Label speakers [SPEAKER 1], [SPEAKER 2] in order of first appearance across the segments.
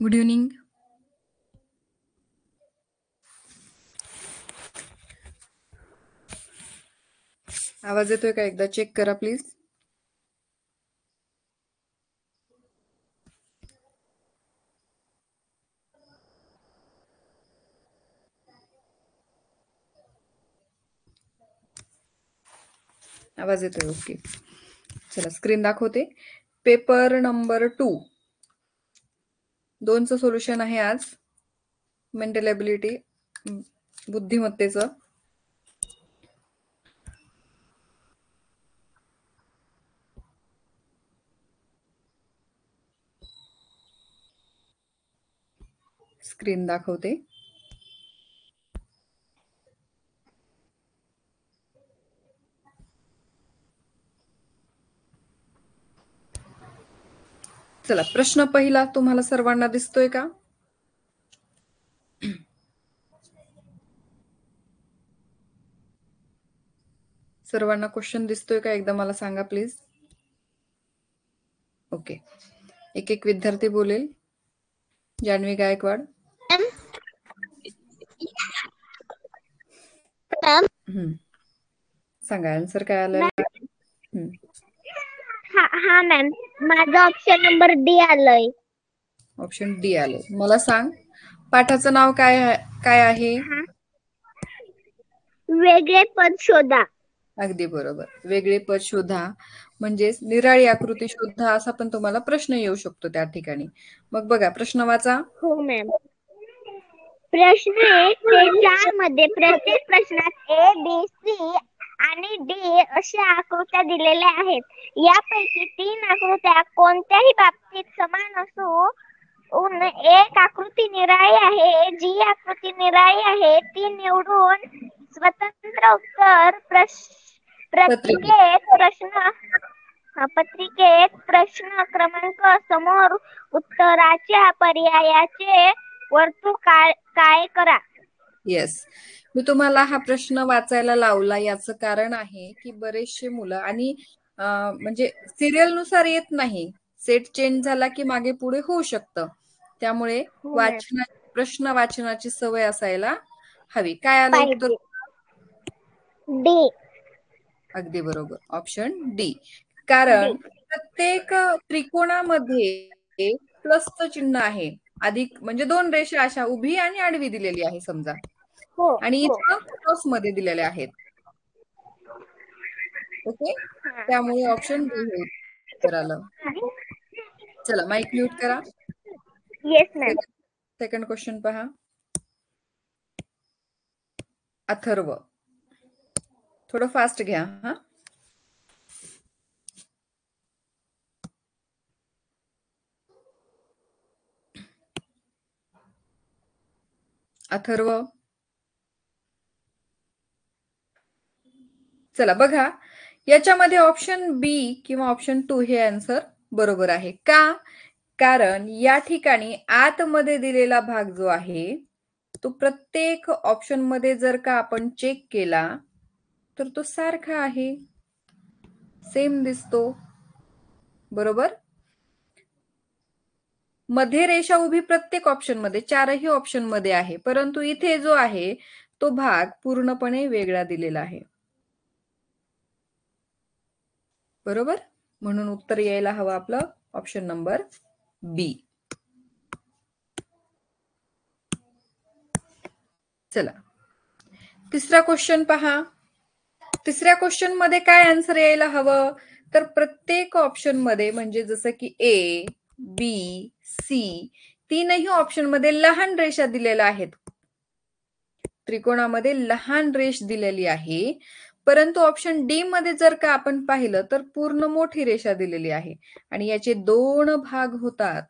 [SPEAKER 1] Good evening. आवाज येतोय का? एकदा चेक करा प्लीज. आवाज येतोय. ओके, चला स्क्रीन दाखवते. पेपर नंबर 2 2चं सोल्युशन आहे आज. Mental ability, बुद्धिमत्तेचं. स्क्रीन दाखवते. चला, प्रश्न पहिला तुम्हाला सर्वांना दिसतोय का? सर्वांना क्वेश्चन दिसतोय का? एकदा मला सांगा प्लीज. ओके, एक एक विद्यार्थी बोलेल. जान्हवी गायकवाड. सांगा आन्सर काय आलेला.
[SPEAKER 2] हा मॅम, माझं ऑप्शन नंबर डी आलंय.
[SPEAKER 1] ऑप्शन डी आलंय. मला सांग, पाठाचं नाव काय आहे?
[SPEAKER 2] वेगळे पद शोधा.
[SPEAKER 1] अगदी बरोबर, वेगळे पद शोधा म्हणजेच निराळी आकृती शोधा असा पण तुम्हाला प्रश्न येऊ शकतो त्या ठिकाणी. मग बघा, प्रश्न वाचा.
[SPEAKER 2] हो मॅम. प्रश्न 1 ते 4 मध्ये प्रत्येक प्रश्नात ए, बी, सी आणि डी अशा आकृत्या दिलेल्या आहेत. यापैकी 3 आकृत्या कोणत्याही बाबतीत समान असून एक आकृती निराळी आहे. जी आकृती निराळी आहे ती निवडून स्वतंत्र उत्तर पत्रिकेत प्रश्न क्रमांक समोर उत्तराच्या पर्यायाचे वर्तुळ काय करा.
[SPEAKER 1] येस, मी तुम्हाला हा प्रश्न वाचायला लावला. याचं कारण आहे की बरेचसे मुलं आणि म्हणजे सिरियल नुसार येत नाही, सेट चेंज झाला की मागे पुढे होऊ शकतं. त्यामुळे प्रश्न वाचनाची सवय असायला हवी. काय आलं उत्तर?
[SPEAKER 2] डी.
[SPEAKER 1] अगदी बरोबर, ऑप्शन डी. कारण प्रत्येक त्रिकोणामध्ये प्लसचं चिन्ह आहे. अधिक म्हणजे 2 रेषा अशा उभी आणि आडवी दिलेली आहे समजा, आणि इथं क्रॉस मध्ये दिलेले आहेत. ओके, त्यामुळे ऑप्शन डी हे उत्तर आलं. चला, माईक म्यूट करा.
[SPEAKER 2] Yes ma'am.
[SPEAKER 1] सेकंड क्वेश्चन पहा. अथर्व, थोडं फास्ट घ्या हा. अथर्व, चला बघा, याच्यामध्ये ऑप्शन बी किंवा ऑप्शन 2 हे आन्सर बरोबर आहे. का? कारण या ठिकाणी आतमध्ये दिलेला भाग जो आहे तो प्रत्येक ऑप्शन मध्ये जर का आपण चेक केला तर तो सारखा आहे, सेम दिसतो. बरोबर. मध्ये रेषा उभी प्रत्येक ऑप्शन मध्ये, 4ही ऑप्शन मध्ये आहे, परंतु इथे जो आहे तो भाग पूर्णपणे वेगळा दिलेला आहे. बरोबर, म्हणून उत्तर यायला हवं आपलं ऑप्शन नंबर बी. चला, तिसरा क्वेश्चन पहा. तिसऱ्या क्वेश्चन मध्ये काय आन्सर यायला हवं? तर प्रत्येक ऑप्शन मध्ये, म्हणजे जसं की ए, बी, सी, 3ही ऑप्शन मध्ये लहान रेषा दिलेल्या आहेत. त्रिकोणामध्ये लहान रेष दिलेली आहे, परंतु ऑप्शन डी मध्ये जर का आपण पाहिलं तर पूर्ण मोठी रेषा दिलेली आहे आणि याचे 2 भाग होतात.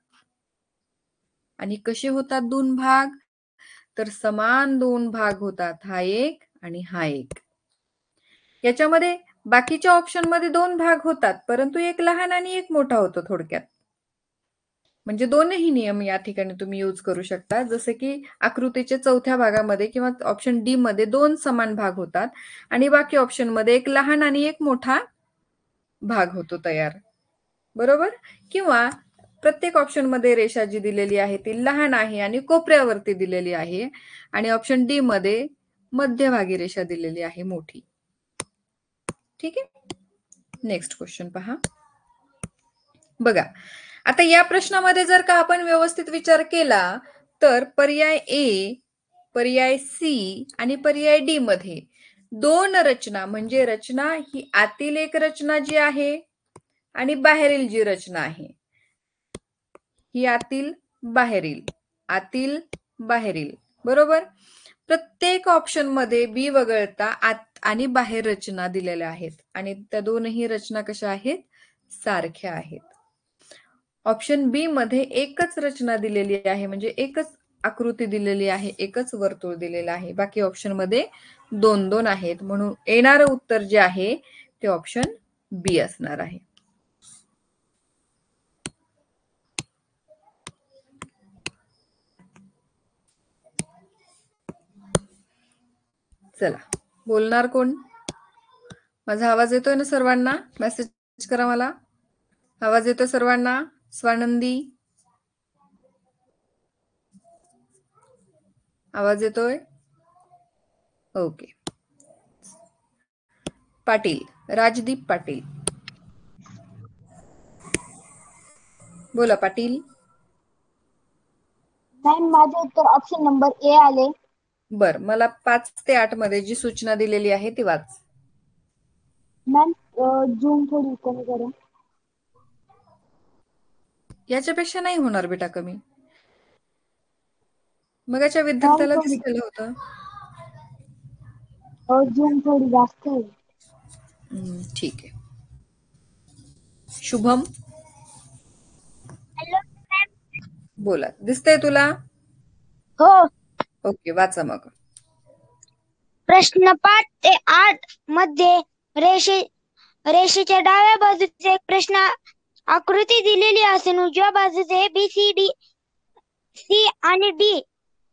[SPEAKER 1] आणि कसे होतात 2 भाग? तर समान 2 भाग होतात, हा एक आणि हा एक. याच्यामध्ये बाकीच्या ऑप्शन मध्ये 2 भाग होतात, परंतु एक लहान आणि एक मोठा होतो. थोडक्यात म्हणजे दोनही नियम या ठिकाणी तुम्ही यूज करू शकता. जसे की आकृतीच्या चौथ्या भागामध्ये किंवा ऑप्शन डी मध्ये 2 समान भाग होतात आणि बाकी ऑप्शन मध्ये एक लहान आणि एक मोठा भाग होतो तयार. बरोबर. किंवा प्रत्येक ऑप्शन मध्ये रेषा जी दिलेली आहे ती लहान आहे आणि कोपऱ्यावरती दिलेली आहे, आणि ऑप्शन डी मध्ये मध्यभागी रेषा दिलेली आहे मोठी. ठीक आहे, नेक्स्ट क्वेश्चन पहा. बघा, आता या प्रश्नामध्ये जर का आपण व्यवस्थित विचार केला तर पर्याय ए, पर्याय सी आणि पर्याय डी मध्ये दोन रचना, म्हणजे रचना ही आतील एक रचना जी आहे आणि बाहेरील जी रचना आहे, ही आतील बाहेरील, बरोबर. प्रत्येक ऑप्शन मध्ये बी वगळता आत आणि बाहेर रचना दिलेल्या आहेत, आणि त्या दोनही रचना कशा आहेत, सारख्या आहेत. ऑप्शन बी मध्ये एकच रचना दिलेली आहे, म्हणजे एकच आकृती दिलेली आहे, एकच वर्तुळ दिलेलं आहे. बाकी ऑप्शन मध्ये 2-2 आहेत, म्हणून येणारं उत्तर जे आहे ते ऑप्शन बी असणार आहे. चला, बोलणार कोण? माझा आवाज येतोय ना सर्वांना? मेसेज करा मला. आवाज येतोय सर्वांना? स्वानंदी, आवाज येतोय? ओके. पाटील, राजदीप पाटील, बोला पाटील.
[SPEAKER 2] मॅम, माझे उत्तर ऑप्शन नंबर ए आले.
[SPEAKER 1] बर, मला 5 ते 8 मध्ये जी सूचना दिलेली आहे ती वाच.
[SPEAKER 2] मॅम, झूम थोडी कमी करा.
[SPEAKER 1] याच्यापेक्षा नाही होणार बेटा कमी. मगाच्या विद्यार्थ्याला दिसलेलं होतं.
[SPEAKER 2] झूम थोडी जास्त आहे.
[SPEAKER 1] ठीक आहे. Shubham,
[SPEAKER 2] hello ma'am.
[SPEAKER 1] बोला. दिसतंय तुला?
[SPEAKER 2] हो.
[SPEAKER 1] ओके, वाचा मग.
[SPEAKER 2] प्रश्न 5 ते 8 मध्ये रेषेच्या डाव्या बाजूचे एक प्रश्न आकृती दिलेली असून उजव्या बाजूचे बी, सी आणि डी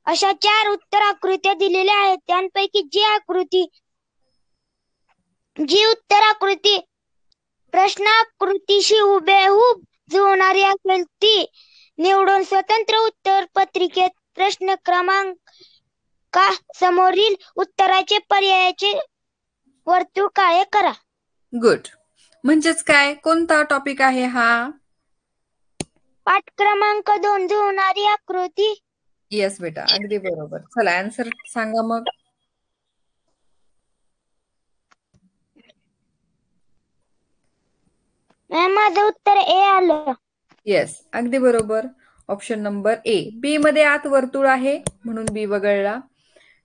[SPEAKER 2] अशा 4 उत्तर आकृत्या दिलेल्या आहेत. त्यांपैकी जी उत्तर आकृती प्रश्नाकृतीशी हुबेहूब जुळणारी असेल ती निवडून स्वतंत्र उत्तर पत्रिकेत प्रश्न क्रमांक समोरील उत्तराचे पर्यायाचे वर्तुळ काळे करा.
[SPEAKER 1] गुड. म्हणजेच काय, कोणता टॉपिक आहे हा?
[SPEAKER 2] पाठ क्रमांक 2, जुळणारी आकृती.
[SPEAKER 1] येस बेटा, अगदी बरोबर. चला, आन्सर सांगा मग.
[SPEAKER 2] माझं उत्तर ए आलं.
[SPEAKER 1] येस, अगदी बरोबर. ऑप्शन नंबर ए. बी मध्ये आत वर्तुळ आहे म्हणून बी वगळला.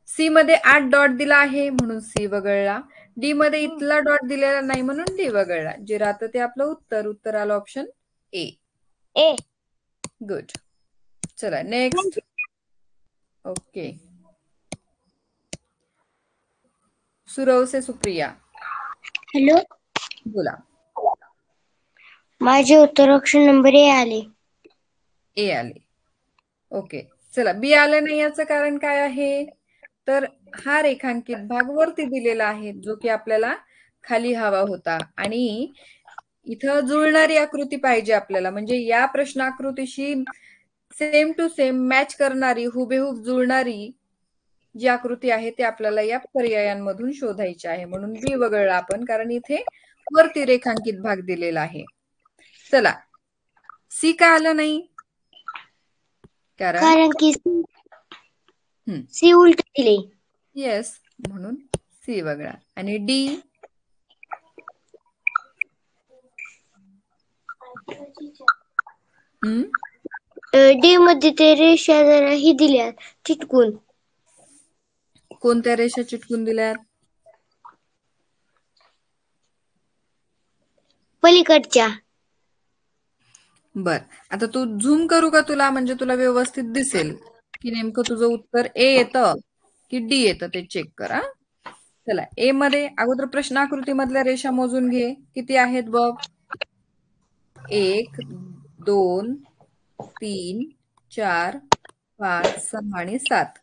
[SPEAKER 1] सी मध्ये 8 डॉट दिला आहे म्हणून सी वगळला. डी मध्ये इथला डॉट दिलेला नाही म्हणून डी वगळला. जे राहतं ते आपलं उत्तर आलं ऑप्शन ए. गुड. चला, नेक्स्ट. ओके, सुरव से सुप्रिया,
[SPEAKER 2] हॅलो,
[SPEAKER 1] बोला.
[SPEAKER 2] माझे उत्तर ऑप्शन नंबर ए आले.
[SPEAKER 1] ओके, चला. बी आलं नाही याचं कारण काय आहे? तर हा रेखांकित भाग वरती दिलेला आहे, जो की आपल्याला खाली हवा होता, आणि इथं जुळणारी आकृती पाहिजे आपल्याला, म्हणजे या प्रश्न आकृतीशी सेम टू सेम मॅच करणारी, हुबेहूब जुळणारी जी आकृती आहे ते आपल्याला या पर्यायांमधून शोधायची आहे. म्हणून बी वगळला आपण, कारण इथे वरती रेखांकित भाग दिलेला आहे. चला, सी का आलं नाही?
[SPEAKER 2] कारण की सी उलट दिले.
[SPEAKER 1] येस, म्हणून सी वगळा. आणि डी?
[SPEAKER 2] डी मध्ये ते रेषा जरा ही दिल्या चिटकून.
[SPEAKER 1] कोणत्या रेषा चिटकून दिल्यात?
[SPEAKER 2] पलीकडच्या.
[SPEAKER 1] बर, आता तू झूम करू का तुला, म्हणजे तुला व्यवस्थित दिसेल की नेमकं तुझं उत्तर ए येतं की डी येतं ते चेक करा. चला, ए मध्ये अगोदर प्रश्नाकृती मधल्या रेषा मोजून घे, किती आहेत बघ. 1, 2, 3, 4, 5, 6 आणि 7.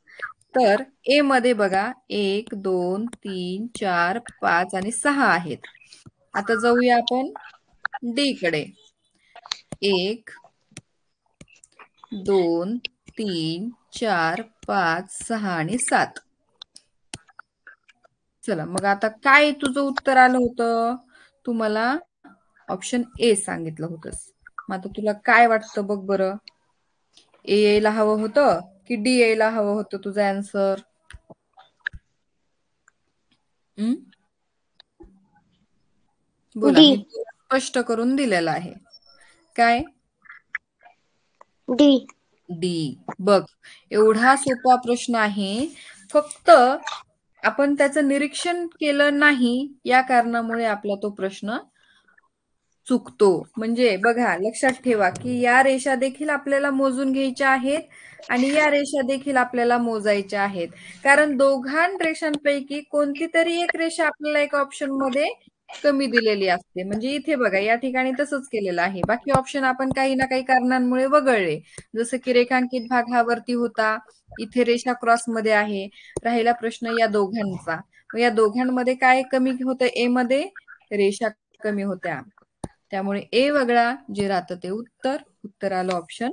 [SPEAKER 1] तर ए मध्ये बघा 1, 2, 3, 4, 5 आणि 6 आहेत. आता जाऊया आपण डी कडे. 1, 2 3 4 5 6 आणि 7. चला मग आता काय तुझं उत्तर आलं होतं? तू मला ऑप्शन ए सांगितलं होतंस. मग आता तुला काय वाटतं बघ बरं? ए यायला हवं होतं की डी यायला हवं होतं तुझं आन्सर? बोला,
[SPEAKER 2] डी.
[SPEAKER 1] मी स्पष्ट करून दिलेलं आहे. काय?
[SPEAKER 2] डी.
[SPEAKER 1] डी. बघ, एवढा सोपा प्रश्न आहे. फक्त आपण त्याचं निरीक्षण केलं नाही या कारणामुळे आपला तो प्रश्न चुकतो. म्हणजे बघा, लक्षात ठेवा की या रेषा देखील आपल्याला मोजून घ्यायच्या आहेत आणि या रेषा देखील आपल्याला मोजायच्या आहेत. कारण दोघां रेषांपैकी कोणती तरी एक रेषा आपल्याला एका ऑप्शन मध्ये कमी दिलेली असते. म्हणजे इथे बघा, या ठिकाणी तसंच केलेलं आहे. बाकी ऑप्शन आपण काही ना काही कारणांमुळे वगळले. जसं की रेखांकित भाग हा वरती होता, इथे रेषा क्रॉस मध्ये आहे. राहिला प्रश्न या दोघांचा. या दोघांमध्ये काय कमी होतं? ए मध्ये रेषा कमी होत्या. त्यामुळे ए वगळा, जे राहतं ते उत्तर आलं ऑप्शन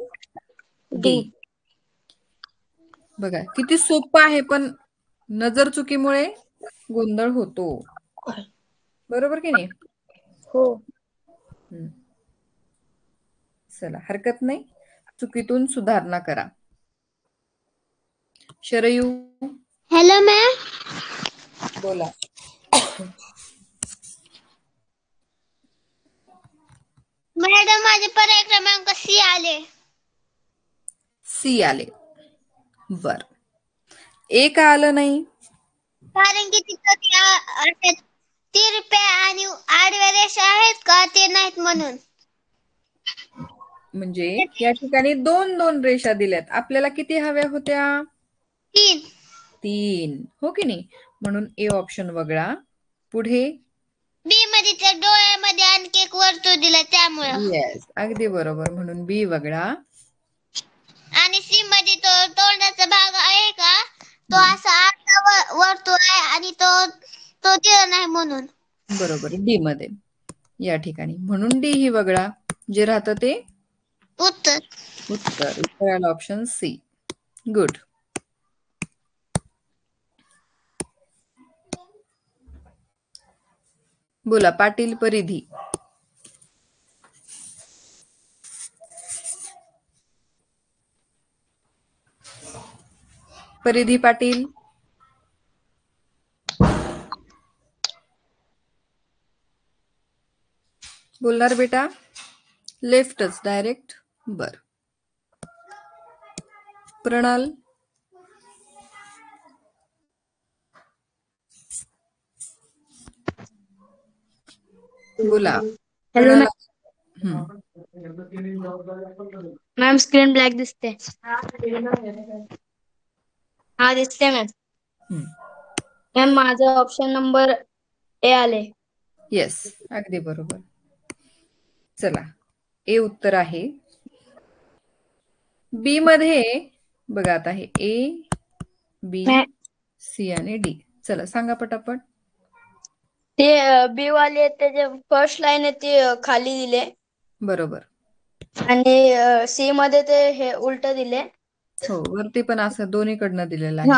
[SPEAKER 1] डी. बघा किती सोपं आहे, पण नजर चुकीमुळे गोंधळ होतो. बरोबर की नाही?
[SPEAKER 2] हो.
[SPEAKER 1] चला, हरकत नाही, चुकीतून सुधारणा करा. Sharayu,
[SPEAKER 2] hello ma'am.
[SPEAKER 1] बोला.
[SPEAKER 2] मॅडम, माझे पर्याय क्रमांक सी आले.
[SPEAKER 1] सी आले. बर, ए का आलं नाही?
[SPEAKER 2] कारण की तिथं तिरप्या आणि आडव्या रेषा आहेत का, ते नाहीत म्हणून.
[SPEAKER 1] म्हणजे या ठिकाणी 2 रेषा दिल्यात. आपल्याला किती हव्या होत्या? 3. हो की नाही? म्हणून ए ऑप्शन वगळा. पुढे
[SPEAKER 2] बी मध्ये त्या डोळ्यामध्ये आणखी एक वर्तुळ दिलं त्यामुळे.
[SPEAKER 1] येस, अगदी बरोबर. म्हणून बी वगळा.
[SPEAKER 2] आणि सी मध्ये तो तोंडाचा भाग आहे का, तो असा अर्धा वर्तुळ आहे आणि तो दिला नाही म्हणून.
[SPEAKER 1] बरोबर, डी मध्ये या ठिकाणी. म्हणून डी ही वगळा. जे राहतं ते उत्तर आलं ऑप्शन सी. गुड. बोला, पाटील परिधी. परिधी पाटील. बोलणार बेटा? लेफ्टच डायरेक्ट. बर. प्रणाल. बोला.
[SPEAKER 2] हॅलो मॅम, स्क्रीन ब्लॅक दिसते. हा, दिसते मॅम. मॅम, माझं ऑप्शन नंबर ए आले.
[SPEAKER 1] येस, अगदी बरोबर. चला, ए उत्तर आहे. बी मध्ये बघा, आता आहे ए, बी, सी आणि डी. चला, सांगा पटापट.
[SPEAKER 2] ते बी वाले त्याचे फर्स्ट लाईन आहे ते खाली दिले.
[SPEAKER 1] बरोबर.
[SPEAKER 2] आणि सी मध्ये ते हे उलट दिले.
[SPEAKER 1] हो, वरती पण असं दोन्हीकडनं दिलेलं आहे.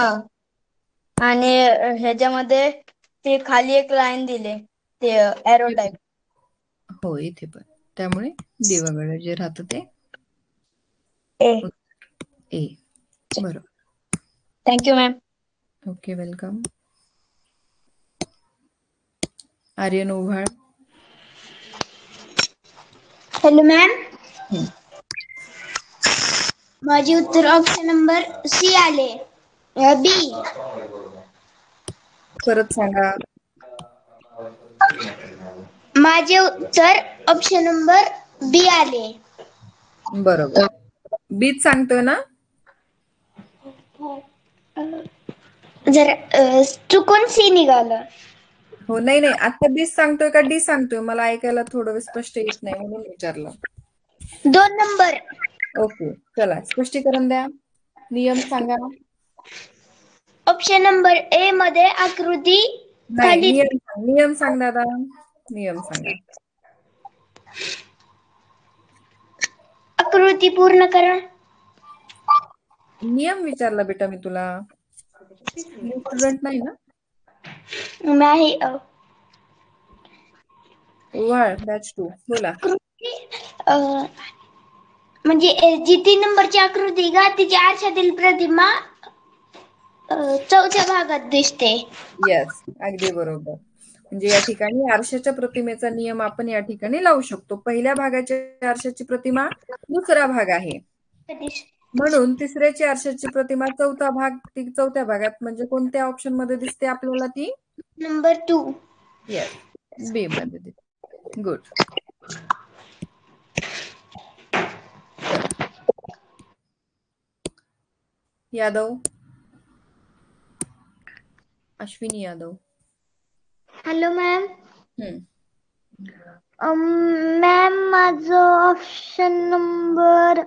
[SPEAKER 2] आणि ह्याच्यामध्ये ते खाली एक लाईन दिले, ते एरो टाइप.
[SPEAKER 1] हो, इथे पण. त्यामुळे डी वगैरे जे राहतं ते ए. बरोबर.
[SPEAKER 2] Thank you ma'am.
[SPEAKER 1] Okay, welcome. Aryan Owhal.
[SPEAKER 2] Hello ma'am. माझे उत्तर ऑप्शन नंबर सी आले. बी.
[SPEAKER 1] परत सांगा.
[SPEAKER 2] माझे उत्तर ऑप्शन नंबर बी आले.
[SPEAKER 1] बरोबर, बीच सांगतोय ना?
[SPEAKER 2] जरा चुकून सी निघालं.
[SPEAKER 1] हो, नाही, आता बीच सांगतोय का डी सांगतोय? मला ऐकायला थोडं स्पष्ट येत नाही म्हणून विचारलं.
[SPEAKER 2] 2 नंबर.
[SPEAKER 1] ओके, चला स्पष्टीकरण द्या. नियम सांगा.
[SPEAKER 2] ऑप्शन नंबर ए मध्ये आकृती
[SPEAKER 1] नाही, नियम सांग दादा. नियम सांगा.
[SPEAKER 2] आकृती पूर्ण करा.
[SPEAKER 1] नियम विचारला बेटा मी तुला. स्टुडंट नाही ना?
[SPEAKER 2] नाही
[SPEAKER 1] ओवाळ बॅच 2 बोला.
[SPEAKER 2] म्हणजे जी 3 नंबरची आकृती का तिची आरशातील प्रतिमा चौथ्या भागात दिसते.
[SPEAKER 1] येस, अगदी बरोबर. म्हणजे या ठिकाणी आरशाच्या प्रतिमेचा नियम आपण या ठिकाणी लावू शकतो. पहिल्या भागाच्या आरशाची प्रतिमा दुसरा भाग आहे, म्हणून तिसऱ्याची आरशाची प्रतिमा चौथा भाग. ती चौथ्या भागात म्हणजे कोणत्या ऑप्शन मध्ये दिसते आपल्याला ती?
[SPEAKER 2] नंबर 2.
[SPEAKER 1] येस, बी मध्ये दिसते. गुड. चला, यादव, अश्विनी यादव.
[SPEAKER 2] Hello ma'am.
[SPEAKER 1] हम्म.
[SPEAKER 2] मॅम माझं ऑप्शन नंबर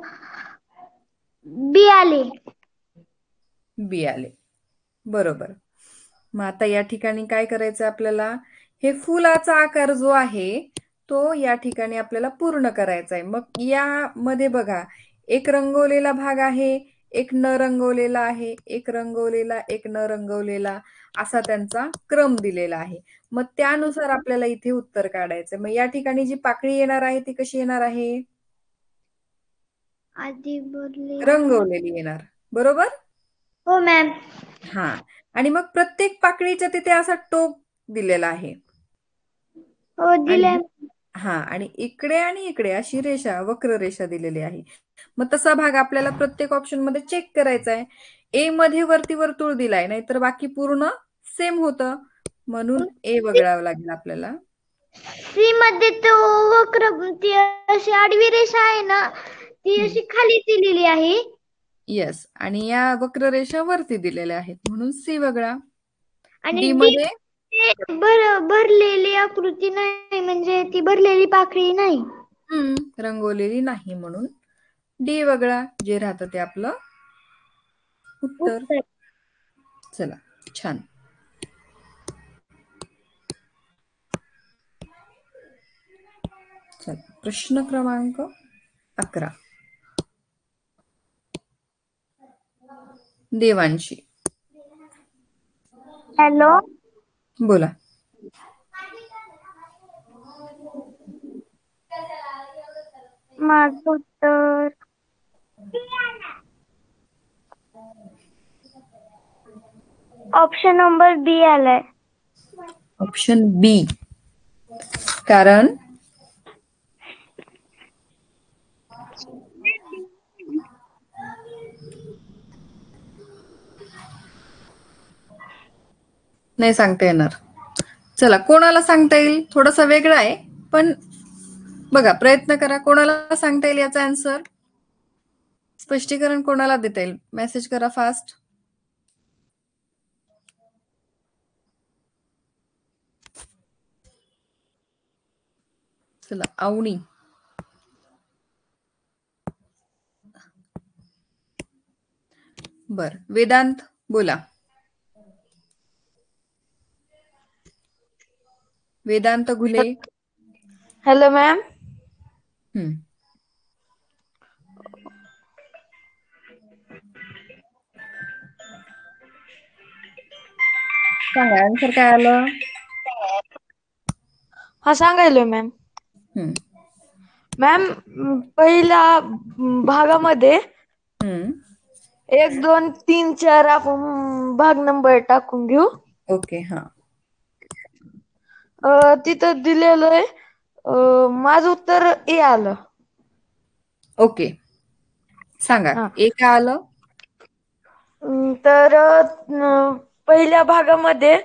[SPEAKER 2] बी आले.
[SPEAKER 1] बी आले, बरोबर. मग आता या ठिकाणी काय करायचं आपल्याला? हे फुलाचा आकार जो आहे तो या ठिकाणी आपल्याला पूर्ण करायचा आहे. मग यामध्ये बघा, एक रंगवलेला भाग आहे, एक न रंगवलेला आहे, एक रंगवलेला, एक न रंगवलेला, असा त्यांचा क्रम दिलेला आहे. मग त्यानुसार आपल्याला इथे उत्तर काढायचं. मग या ठिकाणी जी पाकळी येणार आहे ती कशी येणार आहे?
[SPEAKER 2] आधी बोलले
[SPEAKER 1] रंगवलेली येणार, बरोबर?
[SPEAKER 2] हो मॅम.
[SPEAKER 1] हा, आणि मग प्रत्येक पाकळीच्या तिथे असा टोक दिलेला आहे.
[SPEAKER 2] हो दिले.
[SPEAKER 1] आणि हा, आणि इकडे आणि इकडे अशी रेषा, वक्र रेषा दिलेली आहे. मग तसा भाग आपल्याला प्रत्येक ऑप्शन मध्ये चेक करायचा आहे. ए मध्ये वरती वर्तुळ दिलाय, नाहीतर बाकी पूर्ण सेम होतं, म्हणून ए वगळावं लागेल आपल्याला.
[SPEAKER 2] सी मध्ये तो वक्र ती अशी आडवी रेषा आहे ना, ती अशी खाली दिलेली आहे.
[SPEAKER 1] येस, आणि या वक्र रेषा वरती दिलेल्या आहेत, म्हणून सी वगळा.
[SPEAKER 2] आणि
[SPEAKER 1] डी
[SPEAKER 2] डी
[SPEAKER 1] मध्ये
[SPEAKER 2] भरलेली आकृती नाही, म्हणजे ती भरलेली पाकळी नाही.
[SPEAKER 1] रंगवलेली नाही, म्हणून डी वगळा. जे राहतं ते आपलं उत्तर. चला, छान. चला, प्रश्न क्रमांक 11. देवांशी.
[SPEAKER 2] हॅलो.
[SPEAKER 1] बोला.
[SPEAKER 2] माझं उत्तर ऑप्शन नंबर बी आलाय.
[SPEAKER 1] ऑप्शन बी, कारण नाही सांगता येणार. चला, कोणाला सांगता येईल? थोडासा वेगळा आहे, पण बघा, प्रयत्न करा. कोणाला सांगता येईल याचा आन्सर? स्पष्टीकरण कोणाला देता येईल? मेसेज करा फास्ट. चला, अवनी. बर, वेदांत बोला. वेदांत घुले.
[SPEAKER 3] Hello ma'am.
[SPEAKER 1] सांगा, आन्सर काय आलं?
[SPEAKER 3] हा, सांगायलोय मॅम. मॅम, पहिल्या भागामध्ये 1, 2, 3, 4 आपण भाग नंबर टाकून घेऊ.
[SPEAKER 1] ओके, हा.
[SPEAKER 3] तिथं दिलेलं आहे, माझं उत्तर ए आलं.
[SPEAKER 1] ओके, सांगा, ए काय आलं?
[SPEAKER 3] तर पहिल्या भागामध्ये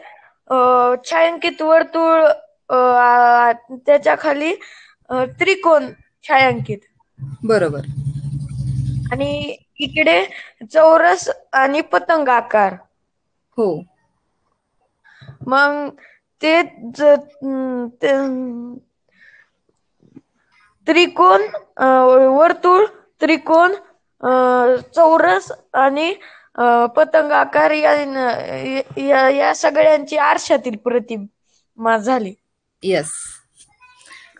[SPEAKER 3] छायांकित वर्तुळ, त्याच्या खाली त्रिकोण छायांकित,
[SPEAKER 1] बरोबर.
[SPEAKER 3] आणि इकडे चौरस आणि पतंग आकार.
[SPEAKER 1] हो.
[SPEAKER 3] मग ते त्रिकोण, वर्तुळ, त्रिकोण, चौरस आणि पतंग आकार या सगळ्यांची आरशातील प्रतिमा झाली.
[SPEAKER 1] येस.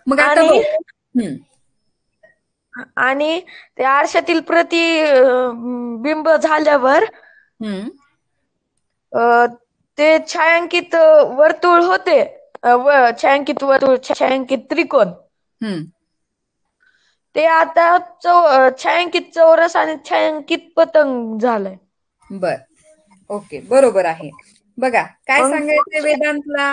[SPEAKER 1] मग आता
[SPEAKER 3] आणि
[SPEAKER 1] बघ.
[SPEAKER 3] आणि ते आरशातील बिंब झाल्यावर
[SPEAKER 1] हम्म
[SPEAKER 3] ते छायांकित वर्तुळ होते, छायांकित वर्तुळ, छायांकित त्रिकोण,
[SPEAKER 1] हम्म
[SPEAKER 3] ते आता छायांकित चौरस आणि छायांकित पतंग झालंय.
[SPEAKER 1] बर. ओके, बरोबर आहे. बघा काय
[SPEAKER 3] मग
[SPEAKER 1] सांगायचंय वेदांतला.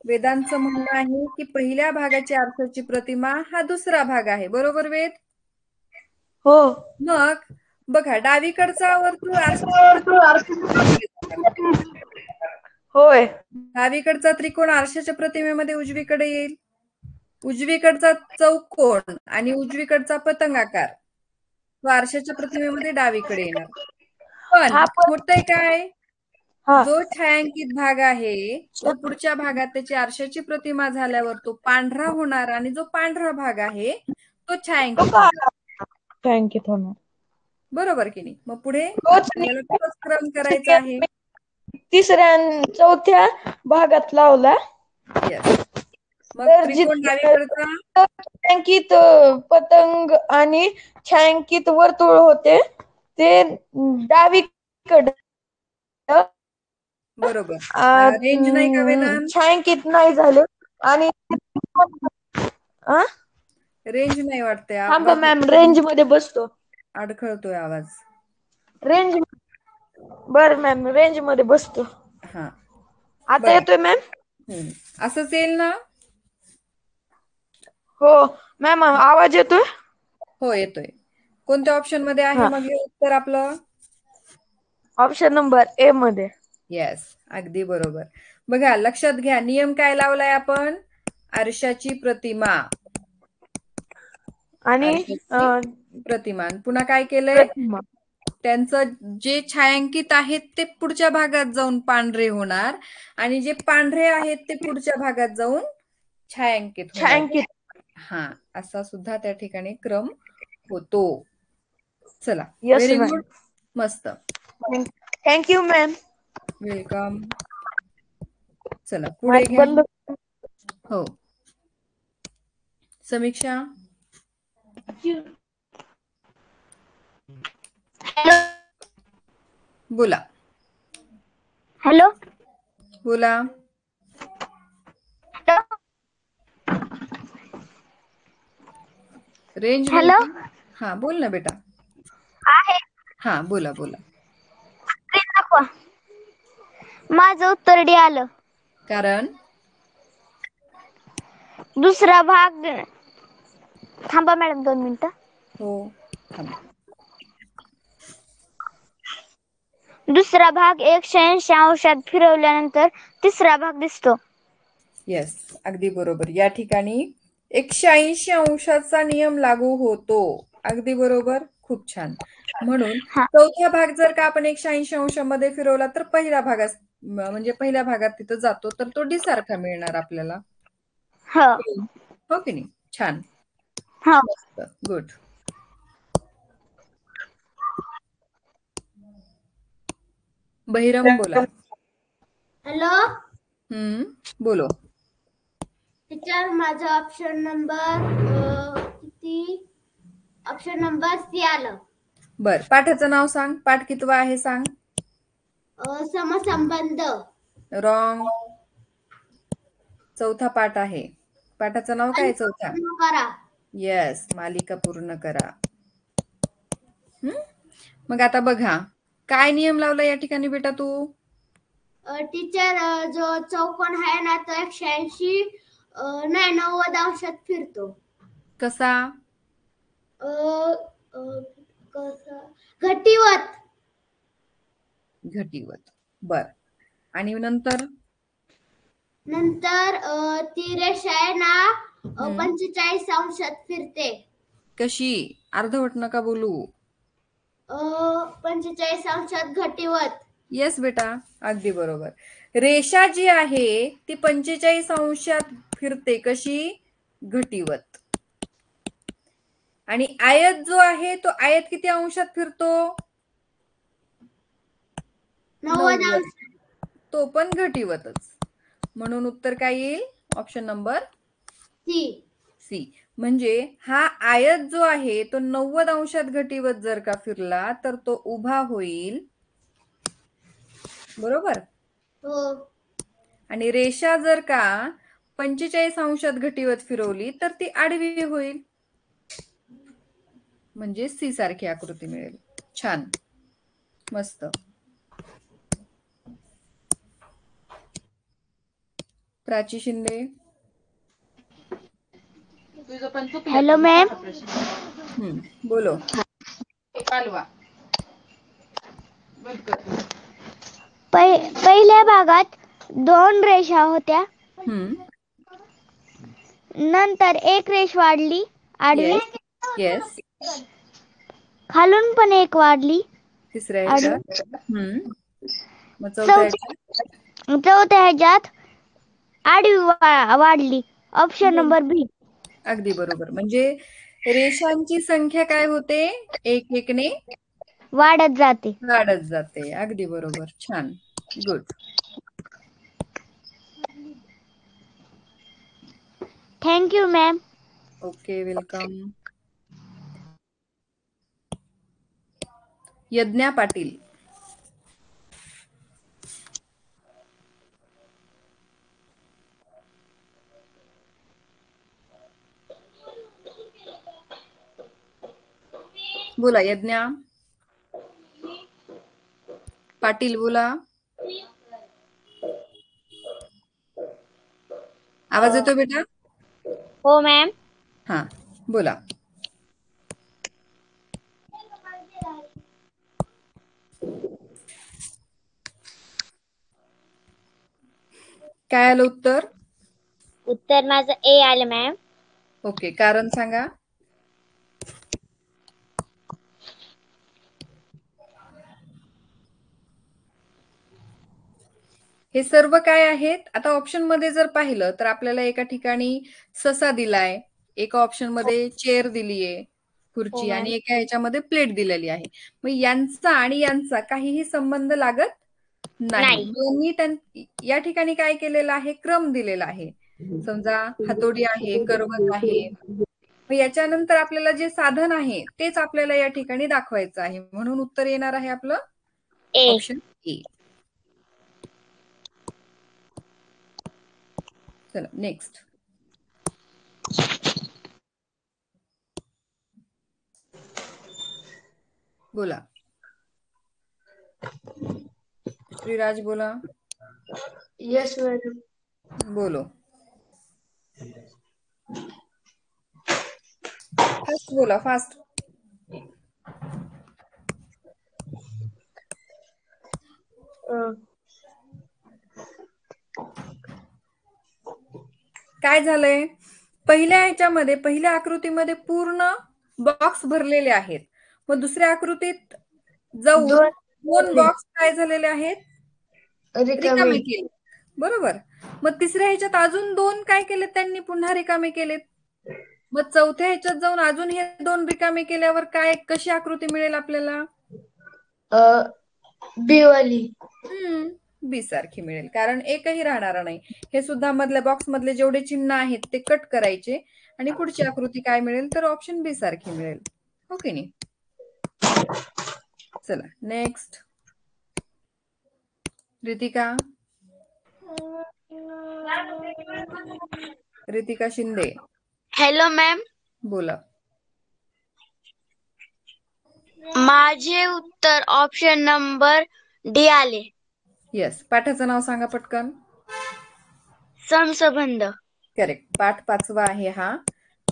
[SPEAKER 1] वेदांतचं म्हणणं आहे की पहिल्या भागाची आरशाची प्रतिमा हा दुसरा भाग आहे. बरोबर वेद?
[SPEAKER 3] हो.
[SPEAKER 1] मग बघा डावीकडचा वर्तुळ आरशाच्या प्रतिमेमध्ये
[SPEAKER 3] होय.
[SPEAKER 1] डावीकडचा त्रिकोण आरशाच्या प्रतिमेमध्ये उजवीकडे येईल. उजवीकडचा चौकोन आणि उजवीकडचा पतंगाकार तो आरशाच्या प्रतिमेमध्ये डावीकडे येणार. पण
[SPEAKER 3] हा पण
[SPEAKER 1] होतंय काय,
[SPEAKER 3] हा
[SPEAKER 1] जो छायांकित भाग आहे तो पुढच्या भागात त्याची आरशाची प्रतिमा झाल्यावर तो पांढरा होणार आणि जो पांढरा भाग आहे तो छायांकित होणार.
[SPEAKER 3] छायांकित होणार.
[SPEAKER 1] बरोबर की नाही? मग पुढे
[SPEAKER 3] तोच
[SPEAKER 1] आपल्याला
[SPEAKER 3] नियम
[SPEAKER 1] तोच क्रम करायचा आहे.
[SPEAKER 3] तिसऱ्या आणि चौथ्या भागात लावला.
[SPEAKER 1] येस. मग
[SPEAKER 3] तर
[SPEAKER 1] त्रिकोण डावीकडचा
[SPEAKER 3] छायांकित पतंग आणि छायांकित वर्तुळ होते ते डावीकडे,
[SPEAKER 1] बरोबर. रेंज नाही का वेदांत?
[SPEAKER 3] छायांकित नाही झाले. आणि
[SPEAKER 1] रेंज नाही वाटते.
[SPEAKER 3] थांबा
[SPEAKER 1] आवाज
[SPEAKER 3] मॅम, रेंज मध्ये बसतो.
[SPEAKER 1] अडखळतोय आवाज.
[SPEAKER 3] रेंज बर मॅम, रेंज मध्ये बसतो.
[SPEAKER 1] हा
[SPEAKER 3] आता
[SPEAKER 1] बघा.
[SPEAKER 3] येतोय मॅम?
[SPEAKER 1] असंच येईल ना?
[SPEAKER 3] हो मॅम, आवाज येतोय?
[SPEAKER 1] हो येतोय. कोणत्या ऑप्शन मध्ये आहे
[SPEAKER 3] हा,
[SPEAKER 1] मग हे उत्तर आपलं?
[SPEAKER 3] ऑप्शन नंबर ए मध्ये.
[SPEAKER 1] येस, अगदी बरोबर. बघा लक्षात घ्या, नियम काय लावलाय आपण? आरशाची प्रतिमा.
[SPEAKER 3] आणि
[SPEAKER 1] आरशाची प्रतिमा. पुन्हा काय केलंय?
[SPEAKER 3] प्रतिमा.
[SPEAKER 1] त्यांचं जे छायांकित आहेत ते पुढच्या भागात जाऊन पांढरे होणार आणि जे पांढरे आहेत ते पुढच्या भागात जाऊन छायांकित होणार.
[SPEAKER 3] छायांकित.
[SPEAKER 1] हा, असा सुद्धा त्या ठिकाणी क्रम होतो. चला,
[SPEAKER 3] यस
[SPEAKER 1] व्हेरी
[SPEAKER 3] मॅम.
[SPEAKER 1] गुड. मस्त.
[SPEAKER 3] Thank you ma'am.
[SPEAKER 1] वेलकम. चला पुढे
[SPEAKER 3] माईक
[SPEAKER 1] घ्या.
[SPEAKER 3] बंद.
[SPEAKER 1] हो, समीक्षा.
[SPEAKER 2] हॅलो.
[SPEAKER 1] बोला.
[SPEAKER 2] हॅलो.
[SPEAKER 1] बोला. Range
[SPEAKER 2] hello.
[SPEAKER 1] नव्हती. हा बोल ना बेटा.
[SPEAKER 2] आहे.
[SPEAKER 1] हा बोला बोला.
[SPEAKER 2] दाखवा. माझं उत्तर डी आलं.
[SPEAKER 1] कारण
[SPEAKER 2] दुसरा भाग. थांबा मॅडम 2 मिनिटं.
[SPEAKER 1] हो, थांब.
[SPEAKER 2] दुसरा भाग 180 अंशात फिरवल्यानंतर तिसरा भाग दिसतो.
[SPEAKER 1] येस, अगदी बरोबर. या ठिकाणी 180 अंशाचा नियम लागू होतो. अगदी बरोबर. खूप छान. म्हणून
[SPEAKER 2] हा.
[SPEAKER 1] चौथा भाग जर का आपण 180 अंशामध्ये फिरवला तर पहिल्या भागात म्हणजे पहिल्या भागात तिथं जातो तर तो डी सारखा मिळणार आपल्याला.
[SPEAKER 2] हो.
[SPEAKER 1] हो की नाही? छान.
[SPEAKER 2] हो.
[SPEAKER 1] गुड. बहिरम बोला.
[SPEAKER 2] हॅलो.
[SPEAKER 1] बोलो.
[SPEAKER 2] टीचर, माझं ऑप्शन नंबर किती? ऑप्शन नंबर सी आलं.
[SPEAKER 1] बर, पाठाचं नाव सांग. पाठ कितवा आहे सांग.
[SPEAKER 2] समसंबंध.
[SPEAKER 1] रॉंग. चौथा पाठ आहे. पाठाचं नाव काय चौथा?
[SPEAKER 2] करा.
[SPEAKER 1] येस, मालिका पूर्ण करा. मग आता बघा काय नियम लावला या ठिकाणी बेटा तू?
[SPEAKER 2] टीचर, जो चौकोन आहे ना तो 180 नाही 90 अंशात फिरतो.
[SPEAKER 1] कसा?
[SPEAKER 2] घटीवत.
[SPEAKER 1] घटीवत. बर. आणि नंतर
[SPEAKER 2] ती रेषा आहे ना 45 अंशात फिरते.
[SPEAKER 1] कशी? अर्धवट नका बोलू.
[SPEAKER 2] 45 अंशात घटीवत.
[SPEAKER 1] येस बेटा, अगदी बरोबर. रेषा जी आहे ती 45 अंशात फिरते. कशी? घटीवत. आणि आयत जो आहे तो आयत किती अंशात फिरतो? 90. तो पण घटीवतच. म्हणून उत्तर काय येईल? Option number
[SPEAKER 2] C.
[SPEAKER 1] सी. म्हणजे हा आयत जो आहे तो 90 अंशात घटिवत जर का फिरला तर तो उभा होईल, बरोबर. आणि रेषा जर का 45 अंशात घटिवत फिरवली तर ती आडवी होईल, म्हणजे सी सारखी आकृती मिळेल. छान, मस्त. प्राची शिंदे.
[SPEAKER 2] Hello ma'am.
[SPEAKER 1] बोलो.
[SPEAKER 2] पहिल्या भागात 2 रेषा होत्या. नंतर एक रेष वाढली आडवी.
[SPEAKER 1] येस.
[SPEAKER 2] खालून पण एक वाढली
[SPEAKER 1] तिसऱ्या
[SPEAKER 2] आडवी.
[SPEAKER 1] ह्याच्यात. मग चौथ्या
[SPEAKER 2] ह्याच्यात आडवी वाढली. ऑप्शन नंबर बी.
[SPEAKER 1] अगदी बरोबर. म्हणजे रेषांची संख्या काय होते, एक एकने
[SPEAKER 2] वाढत जाते.
[SPEAKER 1] अगदी बरोबर. छान, good.
[SPEAKER 2] Thank you ma'am.
[SPEAKER 1] Okay, welcome. Yadnya Patil. बोला यज्ञा पाटील, बोला. आवाज येतो बेटा?
[SPEAKER 2] हो मॅम.
[SPEAKER 1] हा, बोला. काय आलं उत्तर?
[SPEAKER 2] उत्तर माझं ए आलं मॅम.
[SPEAKER 1] ओके, कारण सांगा. हे सर्व काय आहेत? आता ऑप्शन मध्ये जर पाहिलं तर आपल्याला एका ठिकाणी ससा दिलाय, एका ऑप्शन मध्ये चेअर दिलीये, खुर्ची, आणि एका ह्याच्यामध्ये प्लेट दिलेली आहे. मग यांचा आणि यांचा काहीही संबंध लागत नाही. दोन्ही या ठिकाणी काय केलेलं आहे, क्रम दिलेला आहे. समजा हातोडी आहे, करवत आहे. मग याच्यानंतर आपल्याला जे साधन आहे तेच आपल्याला या ठिकाणी दाखवायचं आहे. म्हणून उत्तर येणार आहे आपलं ऑप्शन ए. चला नेक्स्ट. बोला. श्रीराज, बोला.
[SPEAKER 3] Yes madam.
[SPEAKER 1] बोलो. फास्ट बोला, फास्ट. काय झालंय, पहिल्या आकृतीमध्ये पूर्ण बॉक्स भरलेले आहेत. मग दुसऱ्या आकृतीत जाऊन 2 बॉक्स काय झालेले आहेत, रिकामे केले, बरोबर. मग तिसऱ्या ह्याच्यात अजून 2 काय केले त्यांनी, पुन्हा रिकामे केलेत. मग चौथ्या ह्याच्यात जाऊन अजून हे 2 रिकामे केल्यावर काय, कशी आकृती मिळेल आपल्याला?
[SPEAKER 3] बी वाली.
[SPEAKER 1] बी सारखी मिळेल, कारण एकही राहणार नाही. हे सुद्धा मधल्या बॉक्स मधले जेवढे चिन्ह आहेत ते कट करायचे आणि पुढची आकृती काय मिळेल तर ऑप्शन बी सारखी मिळेल. हो की नाही? चला next. Ritika Shinde.
[SPEAKER 2] Hello ma'am.
[SPEAKER 1] बोला.
[SPEAKER 2] माझे उत्तर ऑप्शन नंबर डी आले.
[SPEAKER 1] येस. पाठाचं नाव सांगा पटकन.
[SPEAKER 2] समसंबंध.
[SPEAKER 1] करेक्ट. पाठ 5वा आहे हा.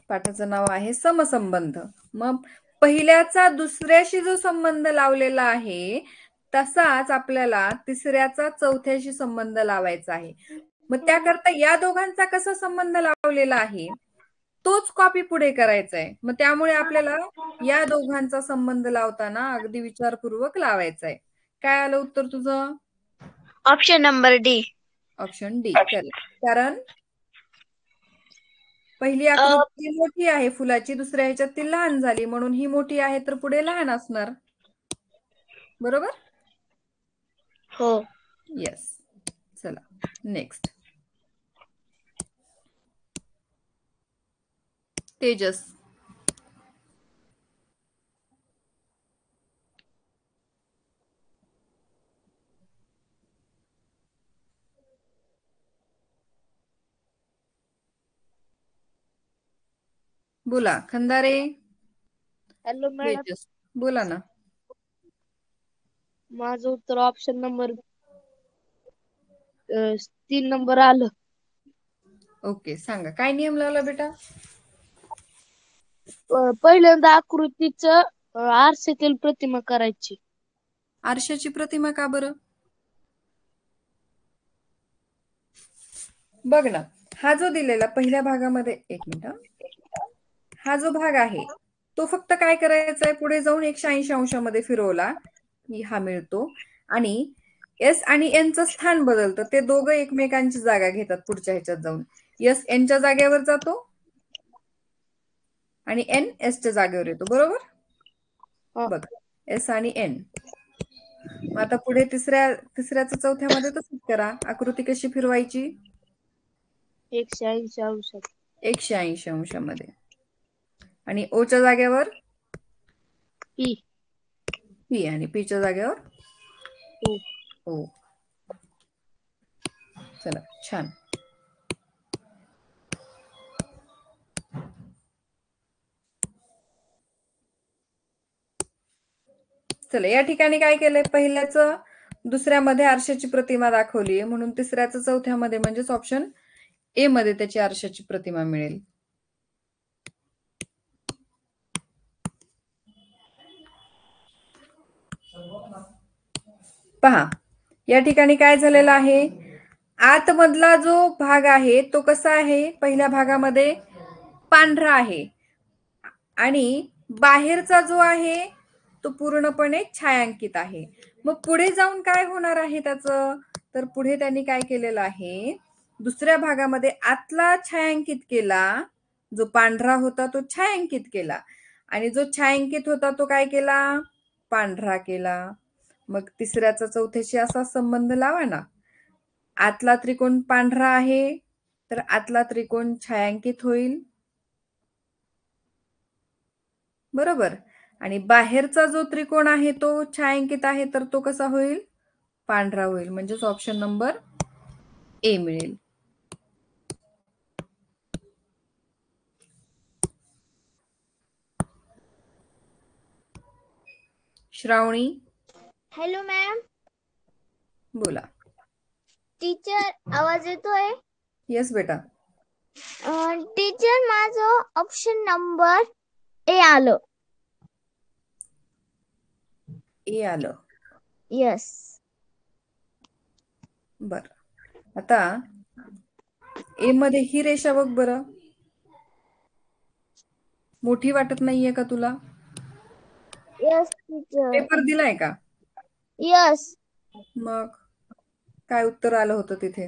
[SPEAKER 1] पाठाचं नाव आहे समसंबंध. मग पहिल्याचा दुसऱ्याशी जो संबंध लावलेला आहे तसाच आपल्याला तिसऱ्याचा चौथ्याशी संबंध लावायचा आहे. मग त्याकरता या दोघांचा कसा संबंध लावलेला आहे तोच कॉपी पुढे करायचा आहे. मग त्यामुळे आपल्याला या दोघांचा संबंध लावताना अगदी विचारपूर्वक लावायचा आहे. काय आलं उत्तर तुझं?
[SPEAKER 2] Option number D.
[SPEAKER 1] Option D, correct. कारण पहिली आकृती मोठी आहे फुलाची, दुसऱ्या ह्याच्यात ती लहान झाली, म्हणून ही मोठी आहे तर पुढे लहान असणार, बरोबर.
[SPEAKER 2] हो.
[SPEAKER 1] येस. चला नेक्स्ट. तेजस. बोला. खंदारे.
[SPEAKER 4] Hello madam,
[SPEAKER 1] Tejas. बोला ना.
[SPEAKER 4] माझं उत्तर ऑप्शन नंबर 3 नंबर आलं.
[SPEAKER 1] ओके, सांगा काय नियम लावला बेटा?
[SPEAKER 4] पहिल्यांदा आकृतीचं आरशातील प्रतिमा करायची.
[SPEAKER 1] आरशाची प्रतिमा का बरं? बघ ना, हा जो दिलेला पहिल्या भागामध्ये, एक मिनिट हं. हा जो भाग आहे तो फक्त काय करायचा आहे, पुढे जाऊन 180 अंशामध्ये फिरवला की हा मिळतो. आणि एस आणि एन चं स्थान बदलतं, ते दोघं एकमेकांची जागा घेतात पुढच्या ह्याच्यात जाऊन. एस एनच्या जागेवर जातो आणि एन एसच्या जागेवर येतो, बरोबर?
[SPEAKER 4] हा.
[SPEAKER 1] बघ, एस आणि एन. मग आता पुढे तिसऱ्याचं चौथ्यामध्ये तसंच करा. आकृती कशी फिरवायची?
[SPEAKER 4] 180 अंशात.
[SPEAKER 1] 180 अंशामध्ये. आणि ओच्या जागेवर
[SPEAKER 4] पी.
[SPEAKER 1] पी आणि पीच्या जागेवर
[SPEAKER 4] ओ.
[SPEAKER 1] ओ. चला, छान. चला, या ठिकाणी काय केलंय, पहिल्याचं दुसऱ्यामध्ये आरशाची प्रतिमा दाखवली, म्हणून तिसऱ्याचं चौथ्यामध्ये म्हणजेच ऑप्शन ए मध्ये त्याची आरशाची प्रतिमा मिळेल. पहा, या ठिकाणी काय झालेलं आहे, आतमधला जो भाग आहे तो कसा आहे, पहिल्या भागामध्ये पांढरा आहे आणि बाहेरचा जो आहे तो पूर्णपणे छायांकित आहे. मग पुढे जाऊन काय होणार आहे त्याचं, तर पुढे त्यांनी काय केलेलं आहे, दुसऱ्या भागामध्ये आतला छायांकित केला, जो पांढरा होता तो छायांकित केला आणि जो छायांकित होता तो काय केला, पांढरा केला. मग तिसऱ्याचा चौथ्याशी असा संबंध लावा ना. आतला त्रिकोण पांढरा आहे तर आतला त्रिकोण छायांकित होईल, बरोबर? आणि बाहेरचा जो त्रिकोण आहे तो छायांकित आहे तर तो कसा होईल, पांढरा होईल. म्हणजेच ऑप्शन नंबर ए मिळेल. श्रावणी.
[SPEAKER 2] Hello ma'am.
[SPEAKER 1] बोला.
[SPEAKER 2] टीचर, आवाज येतोय?
[SPEAKER 1] येस बेटा.
[SPEAKER 2] टीचर, माझं ऑप्शन नंबर ए आलं.
[SPEAKER 1] ए आलं.
[SPEAKER 2] यस.
[SPEAKER 1] बर, आता ए मध्ये ही रेषा बघ बरं, मोठी वाटत नाहीये का तुला?
[SPEAKER 2] Yes teacher.
[SPEAKER 1] पेपर दिलाय का?
[SPEAKER 2] यस.
[SPEAKER 1] मग काय उत्तर आलं होतं तिथे?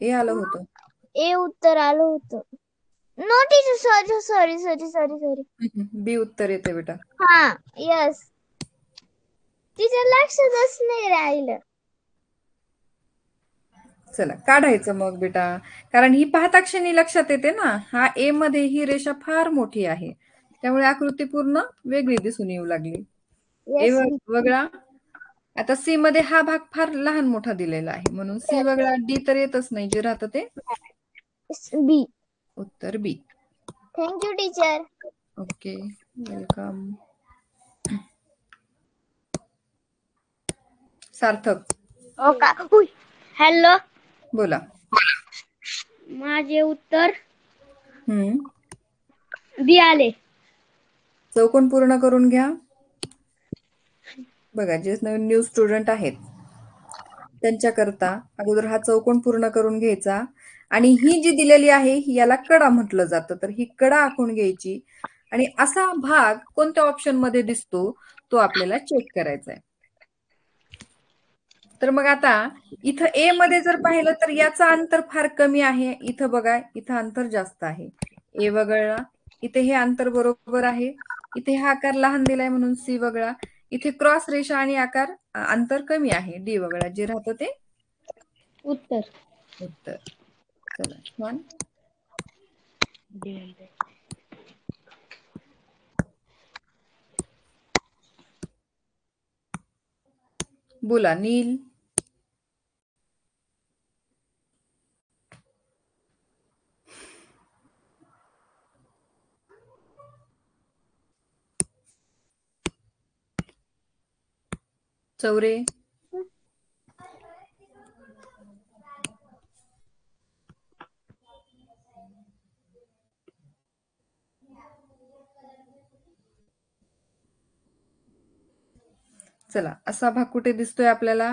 [SPEAKER 1] ए आलं होतं.
[SPEAKER 2] ए उत्तर आलं होतं. No teacher, sorry sorry sorry sorry sorry.
[SPEAKER 1] B उत्तर येते बेटा.
[SPEAKER 2] हा, यस टीचर, लक्षातच नाही राहिलं.
[SPEAKER 1] चला, काढायचं मग बेटा, कारण ही पाहता क्षणी लक्षात येते ना. हा ए मध्ये ही रेषा फार मोठी आहे, त्यामुळे आकृती पूर्ण वेगळी दिसून येऊ लागली. ए
[SPEAKER 2] यस
[SPEAKER 1] वगळा. आता सी मध्ये हा भाग फार लहान मोठा दिलेला आहे, म्हणून सी वगळा. डी तर येतच नाही, जे राहतं ते
[SPEAKER 2] बी.
[SPEAKER 1] उत्तर B.
[SPEAKER 2] Thank you teacher.
[SPEAKER 1] Okay, welcome. Sarthak.
[SPEAKER 2] Hello.
[SPEAKER 1] बोला.
[SPEAKER 2] माझे उत्तर
[SPEAKER 1] हम्म
[SPEAKER 2] बी आले.
[SPEAKER 1] चौकोन पूर्ण करून घ्या. बघा, जे नवीन न्यू स्टुडंट आहेत त्यांच्याकरता अगोदर हा चौकोन पूर्ण करून घ्यायचा आणि ही जी दिलेली आहे याला कडा म्हटलं जातं, तर ही कडा आखून घ्यायची आणि असा भाग कोणत्या ऑप्शन मध्ये दिसतो तो आपल्याला चेक करायचा आहे. तर मग आता इथं ए मध्ये जर पाहिलं तर याचं अंतर फार कमी आहे. इथं बघा, इथं अंतर जास्त आहे. ए वगळला. इथे हे अंतर बरोबर आहे. इथे हा आकार लहान दिलाय म्हणून सी वगळा. इथे क्रॉस रेषा आणि अंतर कमी आहे. डी वगळा. जे राहतं ते
[SPEAKER 4] उत्तर.
[SPEAKER 1] उत्तर. चला, छान. बोला नील. चौरे. चला, असा भाग कुठे दिसतोय आपल्याला?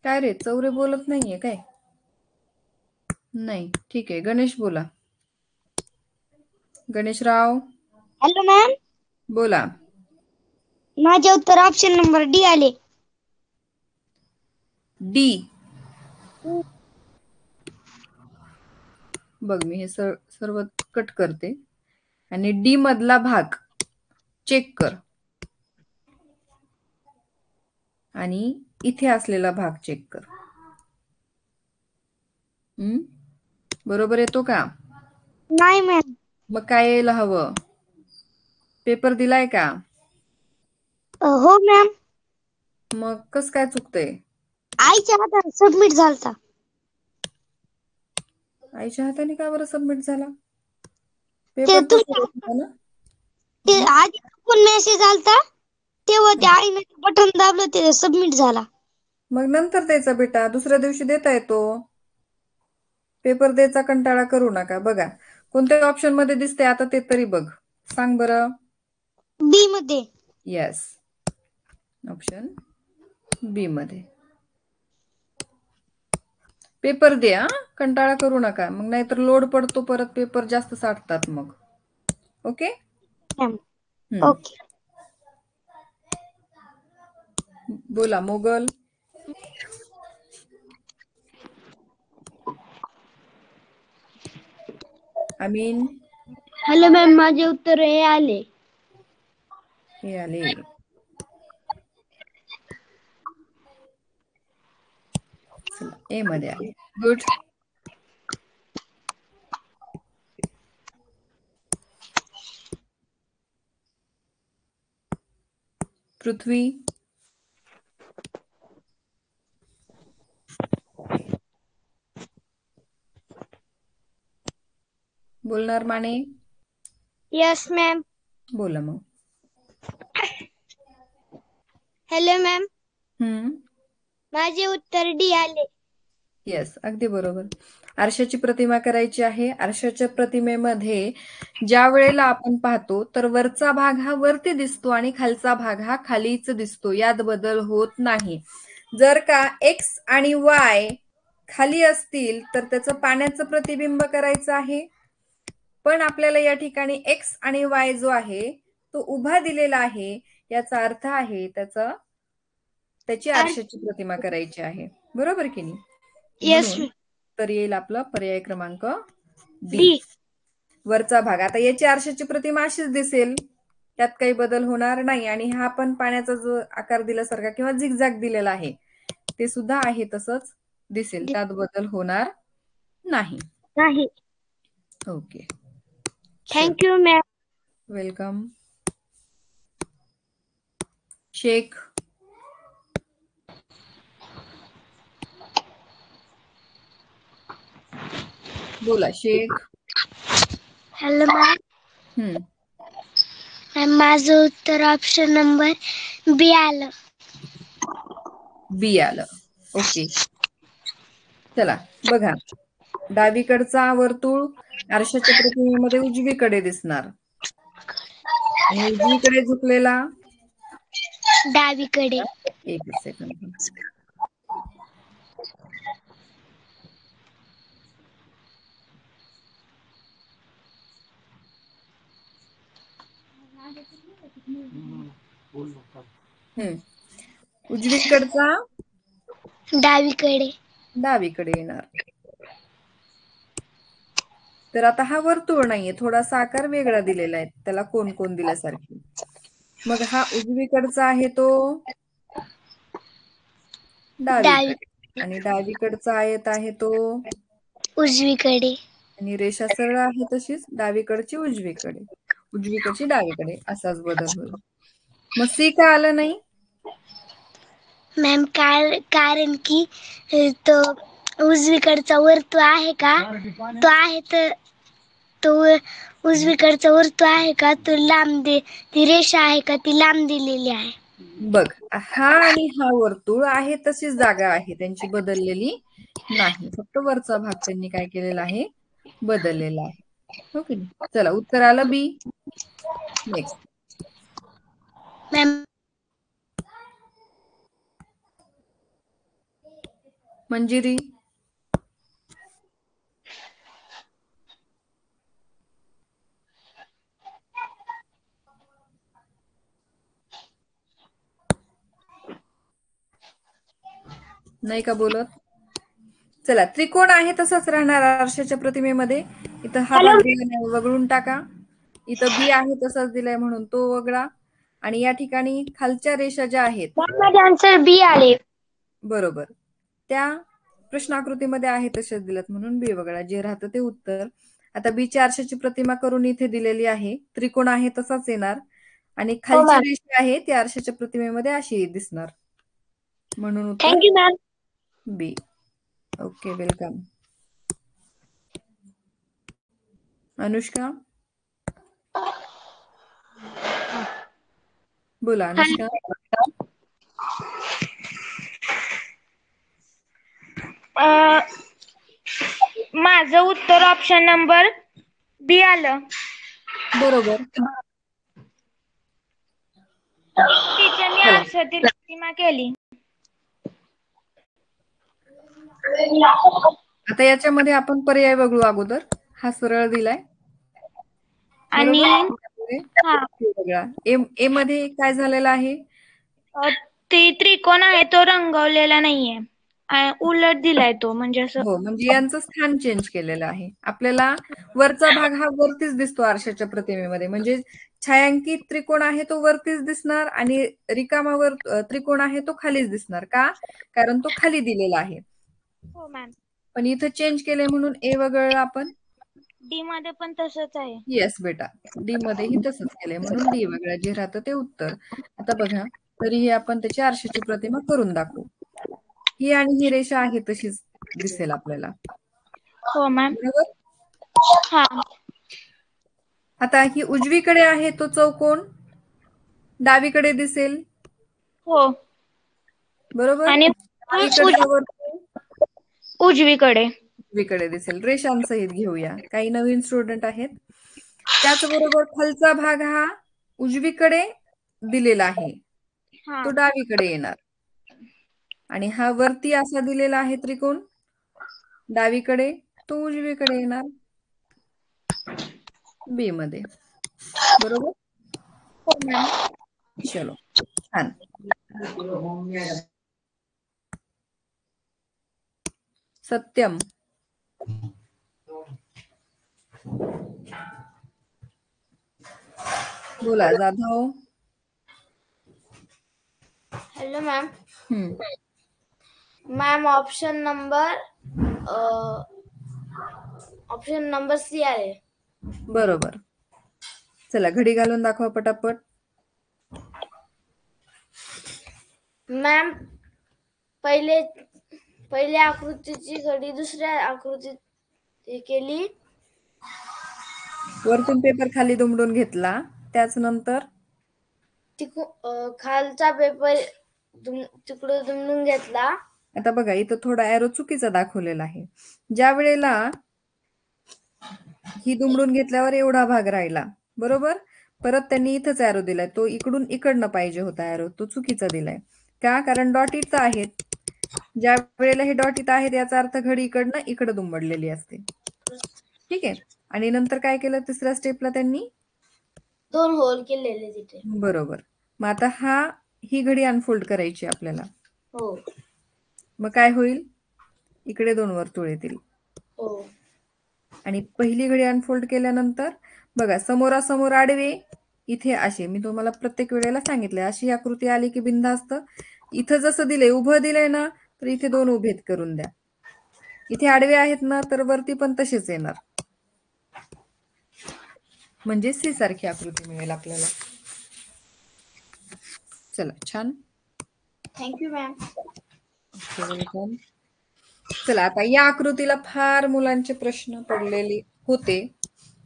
[SPEAKER 1] काय रे, चौरे बोलत नाहीये काय? नाही, ठीक आहे. गणेश बोला. गणेशराव
[SPEAKER 2] हॅलो मॅम,
[SPEAKER 1] बोला.
[SPEAKER 2] माझे उत्तर ऑप्शन नंबर डी आले.
[SPEAKER 1] डी. बघ, मी हे सर्व कट करते आणि डी मधला भाग चेक कर आणि इथे असलेला भाग चेक कर. बरोबर येतो का?
[SPEAKER 2] नाही मॅम.
[SPEAKER 1] मग काय यायला हवं? पेपर दिलाय का?
[SPEAKER 2] हो मॅम.
[SPEAKER 1] मग कस काय चुकतंय?
[SPEAKER 2] आईच्या हाताने सबमिट झालता.
[SPEAKER 1] आईच्या हाताने का बरं सबमिट झाला?
[SPEAKER 2] ते
[SPEAKER 1] पेपर तर
[SPEAKER 2] तुमच्या
[SPEAKER 1] करत होता ना?
[SPEAKER 2] ते आधी पण मेसेज आलता, तेव्हा त्या आईने बटन दाबलं, ते सबमिट झाला.
[SPEAKER 1] मग नंतर द्यायचा बेटा, दुसऱ्या दिवशी देता येतो. पेपर द्यायचा कंटाळा करू नका. बघा, कोणत्या ऑप्शन मध्ये दिसते आता ते तरी बघ. सांग बरं.
[SPEAKER 2] बी मध्ये.
[SPEAKER 1] येस, ऑप्शन बी मध्ये. पेपर द्या, कंटाळा करू नका. मग नाहीतर लोड पडतो, परत पेपर जास्त साठतात मग. ओके.
[SPEAKER 2] ओके.
[SPEAKER 1] बोला मोगल. अमीन.
[SPEAKER 4] हॅलो मॅम, माझे उत्तर हे आले.
[SPEAKER 1] हे आले. ए मध्ये आहे. गुड. पृथ्वी. बोलणार माने?
[SPEAKER 2] Yes ma'am.
[SPEAKER 1] बोला मग.
[SPEAKER 2] हॅलो मॅम,
[SPEAKER 1] हम्म.
[SPEAKER 2] माझे उत्तर डी आले.
[SPEAKER 1] येस, अगदी बरोबर. आरशाची प्रतिमा करायची आहे. आरशाच्या प्रतिमेमध्ये ज्या वेळेला आपण पाहतो तर वरचा भाग हा वरती दिसतो आणि खालचा भाग हा खालीच दिसतो. यात बदल होत नाही. जर का एक्स आणि वाय खाली असतील तर त्याचं पाण्याचं प्रतिबिंब करायचं आहे. पण आपल्याला या ठिकाणी एक्स आणि वाय जो आहे तो उभा दिलेला आहे. याचा अर्थ आहे त्याची आरशाची प्रतिमा करायची आहे. बरोबर की नाही?
[SPEAKER 2] यस
[SPEAKER 1] म्हणून तर येईल आपला पर्याय क्रमांक डी,
[SPEAKER 2] डी.
[SPEAKER 1] वरचा भाग. आता याची आरशाची प्रतिमा अशीच दिसेल, त्यात काही बदल होणार नाही. आणि हा पण पाण्याचा जो आकार दिल्यासारखा किंवा झिगझॅग दिलेला आहे ते सुद्धा आहे तसंच दिसेल, त्यात बदल होणार नाही.
[SPEAKER 2] नाही.
[SPEAKER 1] Okay,
[SPEAKER 2] thank you ma'am.
[SPEAKER 1] Welcome. Shaikh. बोला शेख.
[SPEAKER 2] हॅलो मॅम, माझं उत्तर ऑप्शन नंबर बी आलं.
[SPEAKER 1] बी आलं. ओके. चला बघा, डावीकडचा वर्तुळ आरशाच्या प्रतिमेमध्ये उजवीकडे दिसणार आणि उजवीकडे झुकलेला
[SPEAKER 2] डावीकडे.
[SPEAKER 1] एक सेकंड. उजवीकडचा
[SPEAKER 2] डावीकडे.
[SPEAKER 1] डावीकडे येणार. तर आता हा वर्तुळ नाहीये, थोडासा आकार वेगळा दिलेला आहे, त्याला कोण कोण दिल्यासारखी. मग हा उजवीकडचा आहे तो डावीकडे आणि डावीकडचा आयत आहे तो
[SPEAKER 2] उजवीकडे.
[SPEAKER 1] आणि रेषा सरळ आहे तशीच डावीकडची उजवीकडे, उजवीकडची डावीकडे, असाच बदल होईल. मग सी का आलं नाही?
[SPEAKER 4] मॅम कारण की तो उजवीकडचा वर्तुळ आहे का तो आहे तर तो उजवीकडचा वर्तुळ आहे का तो लांब ती रेषा आहे का ती लांब दिलेली आहे.
[SPEAKER 1] बघ, हा आणि हा वर्तुळ आहे तशीच जागा आहे, त्यांची बदललेली नाही. फक्त वरचा भाग त्यांनी काय केलेला आहे, बदललेला आहे. हो की नाही? चला, उत्तर आलं बी. नेक्स्ट.
[SPEAKER 4] मॅम
[SPEAKER 1] मंजिरी. नाही का बोलत? चला, त्रिकोण आहे तसाच राहणार आरशाच्या प्रतिमेमध्ये. इथं हा भाग दिला नाही, वगळून टाका. इथं बी आहे तसाच दिलाय म्हणून तो वगळा. आणि या ठिकाणी खालच्या रेषा ज्या आहेत,
[SPEAKER 4] माझे आन्सर बी आले.
[SPEAKER 1] बरोबर, त्या प्रश्नाकृतीमध्ये आहे तसेच दिलेत म्हणून बी वगळा. जे राहतं ते उत्तर. आता बी आरशाची प्रतिमा करून इथे दिलेली आहे. त्रिकोण आहे तसाच येणार आणि खालची रेषा आहे ती आरशाच्या प्रतिमेमध्ये अशी दिसणार, म्हणून उत्तर
[SPEAKER 4] thank you ma'am.
[SPEAKER 1] B. Okay, welcome. Anushka, बोला अनुष्का.
[SPEAKER 5] माझं उत्तर ऑप्शन नंबर बी आलं.
[SPEAKER 1] बरोबर.
[SPEAKER 5] टीचरनी
[SPEAKER 1] चला,
[SPEAKER 5] आरशातील प्रतिमा केली.
[SPEAKER 1] आता याच्यामध्ये आपण पर्याय वगळू अगोदर. हा सरळ दिलाय,
[SPEAKER 5] आणि
[SPEAKER 1] बरोबर. ए मध्ये काय झालेलं आहे,
[SPEAKER 5] ते त्रिकोण आहे तो रंगवलेला नाहीये, उलट दिलाय तो, म्हणजे असं.
[SPEAKER 1] हो, म्हणजे यांचं स्थान चेंज केलेलं आहे. आपल्याला वरचा भाग हा वरतीच दिसतो आरशाच्या प्रतिमेमध्ये, म्हणजे छायांकित त्रिकोण आहे तो वरतीच दिसणार आणि रिकामा त्रिकोण आहे तो खालीच दिसणार. का? कारण तो खाली दिलेला आहे.
[SPEAKER 5] हो मॅम.
[SPEAKER 1] पण इथं चेंज केलंय म्हणून ए वगळला आपण.
[SPEAKER 5] डी मध्ये पण तसंच आहे.
[SPEAKER 1] येस बेटा, डी मध्येही तसंच केलंय म्हणून डी वगळा. जे राहतं ते उत्तर. आता बघा, तरीही आपण त्याची आरशाची प्रतिमा करून दाखवू. ही आणि ही रेषा आहे तशीच दिसेल आपल्याला,
[SPEAKER 5] हो मॅम.
[SPEAKER 1] बरोबर.
[SPEAKER 5] हा.
[SPEAKER 1] आता ही उजवीकडे आहे तो चौकोन डावीकडे दिसेल,
[SPEAKER 5] हो.
[SPEAKER 1] बरोबर.
[SPEAKER 5] आणि
[SPEAKER 1] इकडचा वर्तुळ
[SPEAKER 5] उजवीकडे
[SPEAKER 1] दिसेल. रेषांसहित घेऊया, काही नवीन स्टुडंट आहेत. त्याचबरोबर खालचा भाग हा उजवीकडे दिलेला आहे, तो डावीकडे येणार. आणि हा वरती असा दिलेला आहे त्रिकोण डावीकडे, तो उजवीकडे येणार बी मध्ये, बरोबर. चलो, छान. सत्यम, बोला. Jadhav.
[SPEAKER 6] Hello ma'am. Ma'am option number C आहे.
[SPEAKER 1] बरोबर. चला, घडी घालून दाखवा पटापट.
[SPEAKER 6] मॅम, पहिल्या आकृतीची घडी दुसऱ्या आकृतीत केली.
[SPEAKER 1] वरतून पेपर खाली दुमडून घेतला, त्याच नंतर
[SPEAKER 6] खालचा पेपर तिकडून दुमडून घेतला.
[SPEAKER 1] आता बघा, इथं थोडा एरो चुकीचा दाखवलेला आहे. ज्या वेळेला ही दुमडून घेतल्यावर एवढा भाग राहिला, बरोबर. परत त्यांनी इथंच एरो दिलाय, तो इकडून इकडनं पाहिजे होता एरो, तो चुकीचा दिलाय. का? कारण डॉट इथं आहेत. ज्या वेळेला हे डॉट इथं आहेत याचा अर्थ घडी इकडनं इकडं दुमडलेली असते. ठीक आहे. आणि नंतर काय केलं, तिसऱ्या स्टेपला त्यांनी
[SPEAKER 6] 2 होल केलेले तिथे.
[SPEAKER 1] बरोबर. मग आता ही घडी अनफोल्ड करायची आपल्याला.
[SPEAKER 6] हो.
[SPEAKER 1] मग काय होईल, इकडे 2 वर्तुळ येतील.
[SPEAKER 6] हो.
[SPEAKER 1] आणि पहिली घडी अनफोल्ड केल्यानंतर बघा, समोरासमोर आडवे, इथे असे. मी तुम्हाला प्रत्येक वेळेला सांगितलंय, अशी आकृती आली की बिनधास्त इथं जसं दिलंय, उभं दिलंय ना, तर इथे 2 उभे करून द्या. इथे आडवे आहेत ना, तर वरती पण तसेच येणार, म्हणजे सी सारखी आकृती मिळेल आपल्याला. चला, छान.
[SPEAKER 6] Thank you ma'am.
[SPEAKER 1] वेलकम. चला आता या आकृतीला फार मुलांचे प्रश्न पडलेले होते,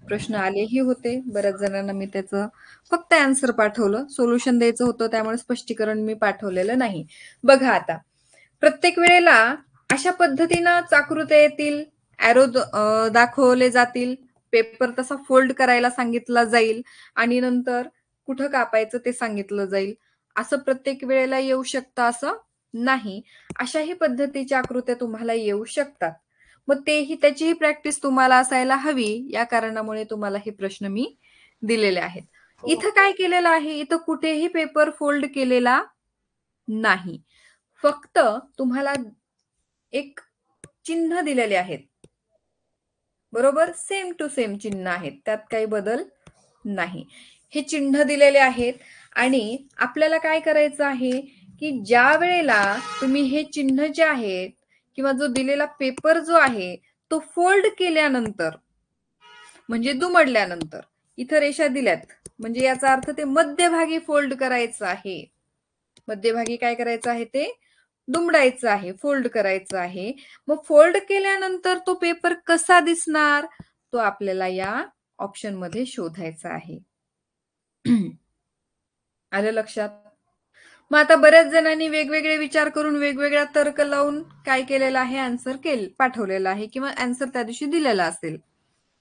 [SPEAKER 1] प्रश्न आलेही होते. बऱ्याच जणांना मी त्याचं फक्त आन्सर पाठवलं, सोल्युशन द्यायचं होतं त्यामुळे स्पष्टीकरण मी पाठवलेलं नाही. बघा आता प्रत्येक वेळेला अशा पद्धतीनं आकृत्या येतील, ॲरो दाखवले जातील, पेपर तसा फोल्ड करायला सांगितला जाईल आणि नंतर कुठं कापायचं ते सांगितलं जाईल. असं प्रत्येक वेळेला येऊ शकतं असं नाही. अशाही पद्धतीच्या आकृत्या तुम्हाला येऊ शकतात. मग तेही त्याचीही प्रॅक्टिस तुम्हाला असायला हवी, या कारणामुळे तुम्हाला हे प्रश्न मी दिलेले आहेत. इथं काय केलेलं आहे, इथं कुठेही पेपर फोल्ड केलेला नाही. फक्त तुम्हाला एक चिन्ह दिलेले आहेत, बरोबर, सेम टू सेम चिन्ह आहेत, त्यात काही बदल नाही. हे चिन्ह दिलेले आहेत आणि आपल्याला काय करायचं आहे की ज्या वेळेला तुम्ही हे चिन्ह जे आहेत किंवा जो दिलेला पेपर जो आहे तो फोल्ड केल्यानंतर म्हणजे दुमडल्यानंतर, इथं रेषा दिल्यात म्हणजे याचा अर्थ ते मध्यभागी फोल्ड करायचं आहे. मध्यभागी काय करायचं आहे, ते दुमडायचं आहे, फोल्ड करायचं आहे. मग फोल्ड केल्यानंतर तो पेपर कसा दिसणार, तो आपल्याला या ऑप्शन मध्ये शोधायचा आहे. आलं लक्षात? मग आता बऱ्याच जणांनी वेगवेगळे विचार करून वेगवेगळा तर्क लावून काय केलेलं आहे, आन्सर पाठवलेला आहे किंवा आन्सर त्या दिवशी दिलेला असेल.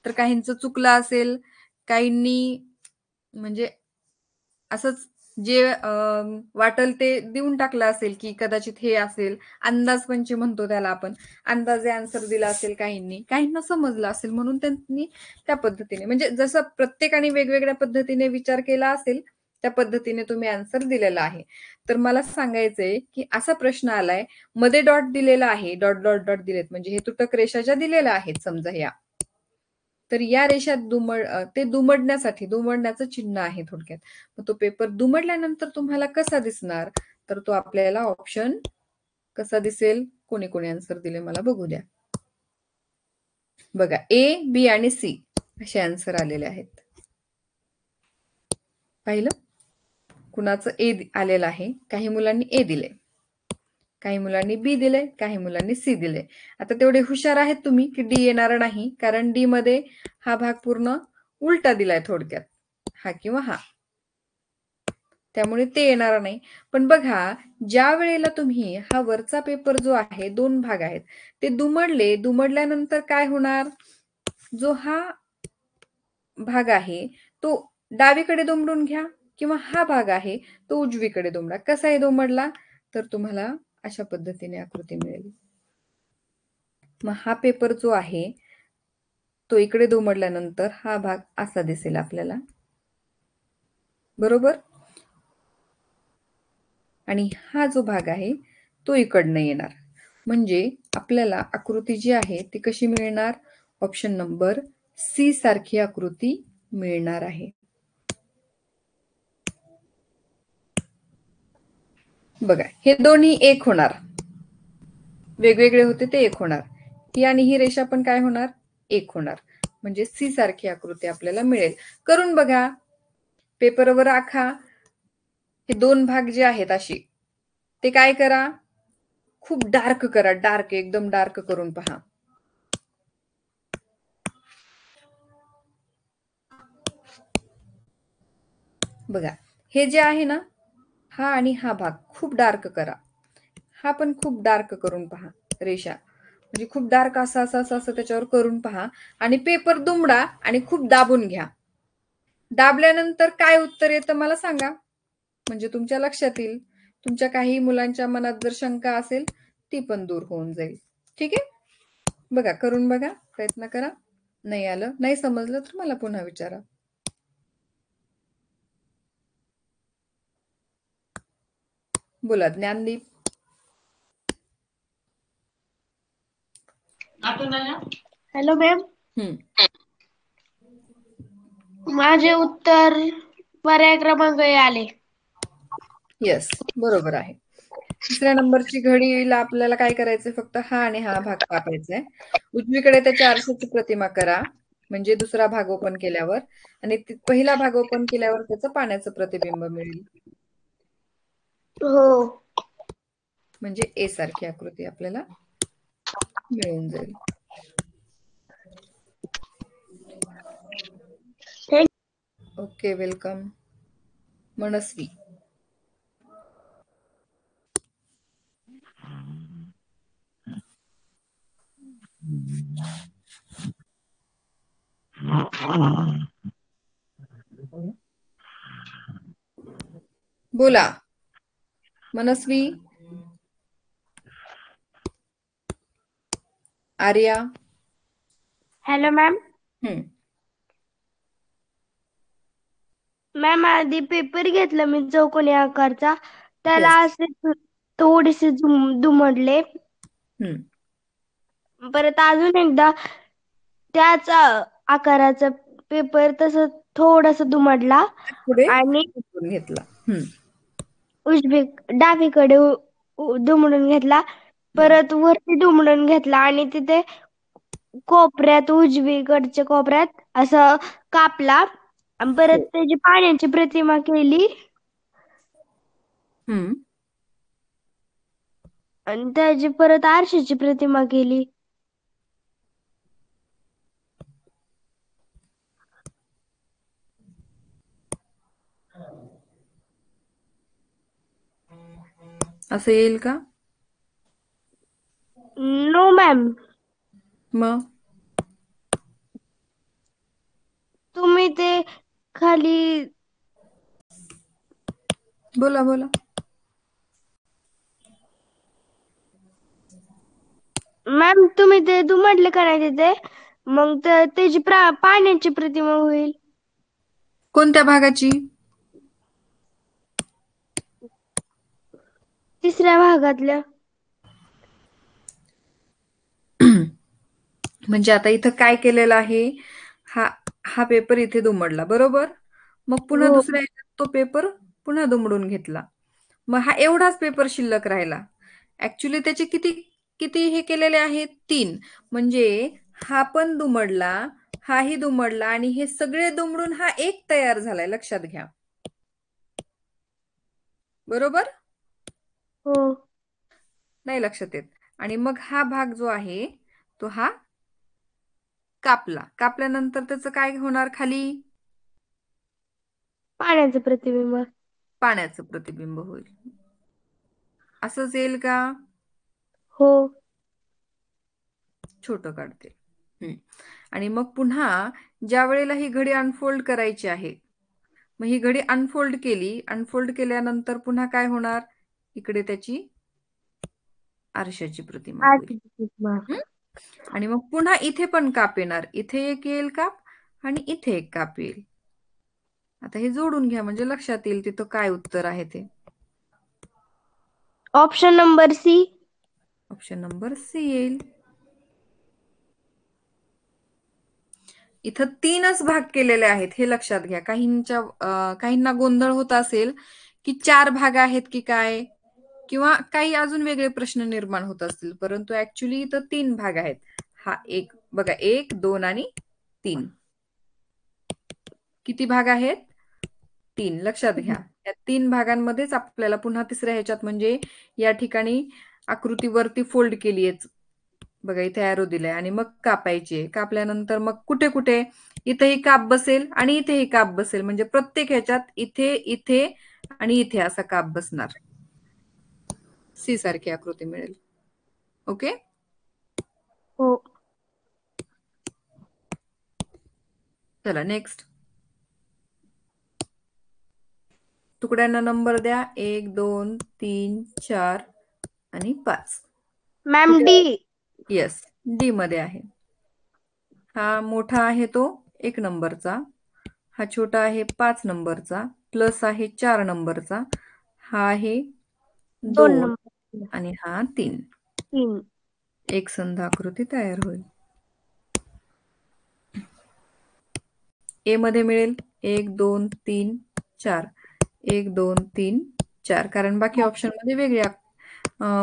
[SPEAKER 1] तर काहींचं चुकलं असेल, काहींनी म्हणजे असंच जे वाटल ते देऊन टाकलं असेल की कदाचित हे असेल, अंदाजपंची म्हणतो त्याला आपण, अंदाजे आन्सर दिला असेल काहींनी, काहींना समजलं असेल म्हणून त्यांनी त्या पद्धतीने, म्हणजे जसं प्रत्येकाने वेगवेगळ्या पद्धतीने विचार केला असेल त्या पद्धतीने तुम्ही आन्सर दिलेला आहे. तर मला सांगायचंय की असा प्रश्न आलाय, मध्ये डॉट दिलेला आहे, डॉट डॉट डॉट दिलेत म्हणजे हे तुटक रेषा ज्या दिलेल्या आहेत समजा या, तर या रेषात ते दुमडण्याचं चिन्ह आहे थोडक्यात. मग तो पेपर दुमडल्यानंतर तुम्हाला कसा दिसणार, तर तो आपल्याला ऑप्शन कसा दिसेल, कोणी कोणी आन्सर दिले मला बघू द्या. बघा, ए, बी आणि सी असे आन्सर आलेले आहेत. पाहिलं, कुणाचं ए आलेलं आहे, काही मुलांनी ए दिले, काही मुलांनी बी दिले, काही मुलांनी सी दिले. आता तेवढे हुशार आहेत तुम्ही की डी येणार नाही, कारण डी मध्ये हा भाग पूर्ण उलटा दिलाय थोडक्यात, हा किंवा हा, त्यामुळे ते येणार नाही. पण बघा, ज्या वेळेला तुम्ही हा वरचा पेपर जो आहे, दोन भाग आहेत ते दुमडल्यानंतर काय होणार, जो हा भाग आहे तो डावीकडे दुमडून घ्या किंवा हा भाग आहे तो उजवीकडे दुमडा. कसा आहे दुमडला, तर तुम्हाला अशा पद्धतीने आकृती मिळेल. मग हा पेपर जो आहे तो इकडे दुमडल्यानंतर हा भाग असा दिसेल आपल्याला, बरोबर, आणि हा जो भाग आहे तो इकडनं येणार. म्हणजे आपल्याला आकृती जी आहे ती कशी मिळणार, ऑप्शन नंबर सी सारखी आकृती मिळणार आहे. बघा, हे दोन्ही एक होणार, वेगवेगळे होते ते एक होणार, ही आणि ही रेषा पण काय होणार, एक होणार. म्हणजे सी सारखी आकृती आपल्याला मिळेल. करून बघा, पेपरवर आखा, हे दोन भाग जे आहेत अशी, ते काय करा, खूप डार्क करा, डार्क, एकदम डार्क करून पहा. बघा, हे जे आहे ना, हा आणि हा भाग खूप डार्क करा, हा पण खूप डार्क करून पहा रेषा, म्हणजे खूप डार्क असं असं असं असं त्याच्यावर करून पहा आणि पेपर दुमडा आणि खूप दाबून घ्या. दाबल्यानंतर काय उत्तर येतं मला सांगा, म्हणजे तुमच्या लक्षात येईल. तुमच्या काही मुलांच्या मनात जर शंका असेल ती पण दूर होऊन जाईल. ठीक आहे, बघा, करून बघा, प्रयत्न करा. नाही आलं, नाही समजलं तर मला पुन्हा विचारा. बोला ज्ञानदीप.
[SPEAKER 5] हॅलो मॅम, माझे उत्तर पर्याय क्रमांक ए आले.
[SPEAKER 1] येस, बरोबर आहे. तिसऱ्या नंबरची घडीला आपल्याला काय करायचंय, फक्त हा आणि हा भाग कापायचा आहे. उजवीकडे त्याच्या आरशाची प्रतिमा करा, म्हणजे दुसरा भाग ओपन केल्यावर, आणि पहिला भाग ओपन केल्यावर त्याचं पाण्याचं प्रतिबिंब मिळेल.
[SPEAKER 5] हो.
[SPEAKER 1] म्हणजे ए सारखी आकृती आपल्याला मिळून जाईल. Okay, welcome. मनस्वी. बोला Manasvi. Arya.
[SPEAKER 4] Hello ma'am. Ma'am आधी पेपर घेतला मी चौकोनी आकारचा, त्याला असे थोडेसे दुमडले. परत अजून एकदा त्याच आकाराचा पेपर तस थोडासा दुमडला
[SPEAKER 1] पुढे
[SPEAKER 4] आणि
[SPEAKER 1] घेतला.
[SPEAKER 4] डावीकडे दुमडून घेतला, परत वरती दुमडून घेतला आणि तिथे कोपऱ्यात उजवीकडच्या कोपऱ्यात असं कापला आणि परत त्याची पाण्याची प्रतिमा केली आणि त्याची परत आरशाची प्रतिमा केली.
[SPEAKER 1] असं येईल का?
[SPEAKER 4] No ma'am.
[SPEAKER 1] मग
[SPEAKER 4] तुम्ही ते खाली
[SPEAKER 1] बोला बोला.
[SPEAKER 4] मॅम तुम्ही ते दुमडले का नाही तिथे, मग त्याची पाण्याची प्रतिमा होईल.
[SPEAKER 1] कोणत्या भागाची?
[SPEAKER 4] तिसऱ्या भागातल्या.
[SPEAKER 1] म्हणजे आता इथं काय केलेलं आहे, हा पेपर इथे दुमडला बरोबर. मग पुन्हा दुसऱ्या तो पेपर पुन्हा दुमडून घेतला. मग हा एवढाच पेपर शिल्लक राहिला. ऍक्च्युली त्याचे किती किती हे केलेले आहेत? 3. म्हणजे हा पण दुमडला, हाही दुमडला आणि हे सगळे दुमडून हा एक तयार झालाय. लक्षात घ्या. बरोबर?
[SPEAKER 4] हो.
[SPEAKER 1] नाही लक्षात येत. आणि मग हा भाग जो आहे तो हा कापला. कापल्यानंतर त्याचं काय होणार खाली?
[SPEAKER 4] पाण्याचं प्रतिबिंब.
[SPEAKER 1] पाण्याचं प्रतिबिंब होईल. असंच येईल का?
[SPEAKER 4] हो.
[SPEAKER 1] छोटं काढते. आणि मग पुन्हा ज्या वेळेला ही घडी अनफोल्ड करायची आहे, मग ही घडी अनफोल्ड केली. अनफोल्ड केल्यानंतर पुन्हा काय होणार? इकडे त्याची आरशाची प्रतिमा होईल. आणि मग पुन्हा इथे पण काप येणार. इथे एक येईल काप आणि इथे एक काप येईल. आता हे जोडून घ्या म्हणजे लक्षात येईल तिथं काय उत्तर आहे ते.
[SPEAKER 4] Option number C.
[SPEAKER 1] Option number C येईल. इथं 3च भाग केलेले आहेत हे लक्षात घ्या. काहींना गोंधळ होत असेल की 4 भाग आहेत की काय, किंवा काही अजून वेगळे प्रश्न निर्माण होत असतील, परंतु ऍक्च्युली इथं 3 भाग आहेत. हा एक बघा, 1, 2 आणि 3. किती भाग आहेत? 3. लक्षात घ्या. या 3 भागांमध्येच आपल्याला पुन्हा तिसऱ्या ह्याच्यात म्हणजे या ठिकाणी आकृतीवरती फोल्ड केली आहे. बघा इथे ॲरो दिलाय आणि मग कापायचे. कापल्यानंतर मग कुठे कुठे इथेही काप बसेल आणि इथेही काप बसेल. म्हणजे प्रत्येक ह्याच्यात इथे इथे आणि इथे असा काप बसणार. सी सारखी आकृती मिळेल. ओके.
[SPEAKER 4] हो.
[SPEAKER 1] चला नेक्स्ट. तुकड्यांना नंबर द्या. 1, 2, 3, 4 आणि 5.
[SPEAKER 4] Ma'am D.
[SPEAKER 1] येस, डी मध्ये आहे. हा मोठा आहे तो 1 नंबरचा, हा छोटा आहे 5 नंबरचा, प्लस आहे 4 नंबरचा, हा आहे 2
[SPEAKER 4] नंबर
[SPEAKER 1] आणि हा 3.
[SPEAKER 4] 3.
[SPEAKER 1] एक संध आकृती तयार होईल. ए मध्ये मिळेल 1, 2, 3, 4. 1, 2, 3, 4. कारण बाकी ऑप्शन मध्ये वेगळे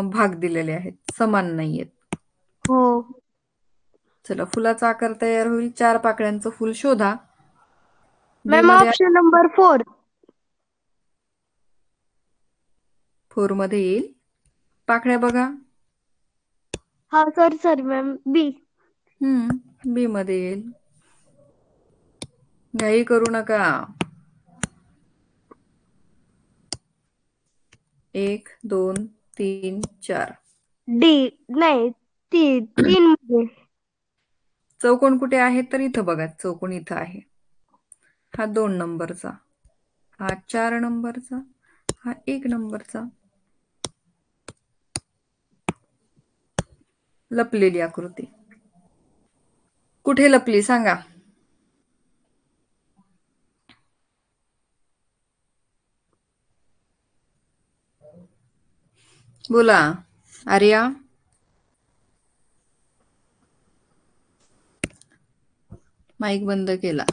[SPEAKER 1] भाग दिलेले आहेत, समान नाहीयेत.
[SPEAKER 4] हो.
[SPEAKER 1] चला, फुलाचा आकार तयार होईल. 4 पाकळ्यांचं फुल शोधा.
[SPEAKER 4] Ma'am option number 4.
[SPEAKER 1] 4 मध्ये येईल पाकळ्या बघा.
[SPEAKER 4] हा सर मॅम बी.
[SPEAKER 1] बी मध्ये येईल. घाई करू नका. 1 2 3 4.
[SPEAKER 4] डी नाही तीन मध्ये.
[SPEAKER 1] चौकोन कुठे आहे तर इथं बघा. चौकोन इथं आहे. हा 2 नंबरचा, हा 4 नंबरचा, हा 1 नंबरचा. लपलेली आकृती कुठे लपली सांगा. बोला आर्या. माईक बंद केला.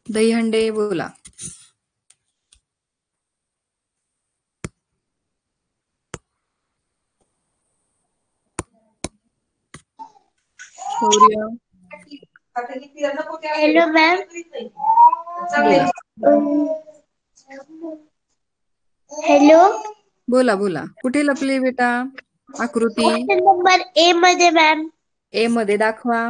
[SPEAKER 1] दहीहंडे बोला. शौर्य
[SPEAKER 4] हॅलो मॅम.
[SPEAKER 1] बोला.
[SPEAKER 4] हॅलो.
[SPEAKER 1] बोला बोला. कुठे लपली बेटा आकृती?
[SPEAKER 4] ऑप्शन नंबर ए मध्ये मॅम.
[SPEAKER 1] ए मध्ये दाखवा.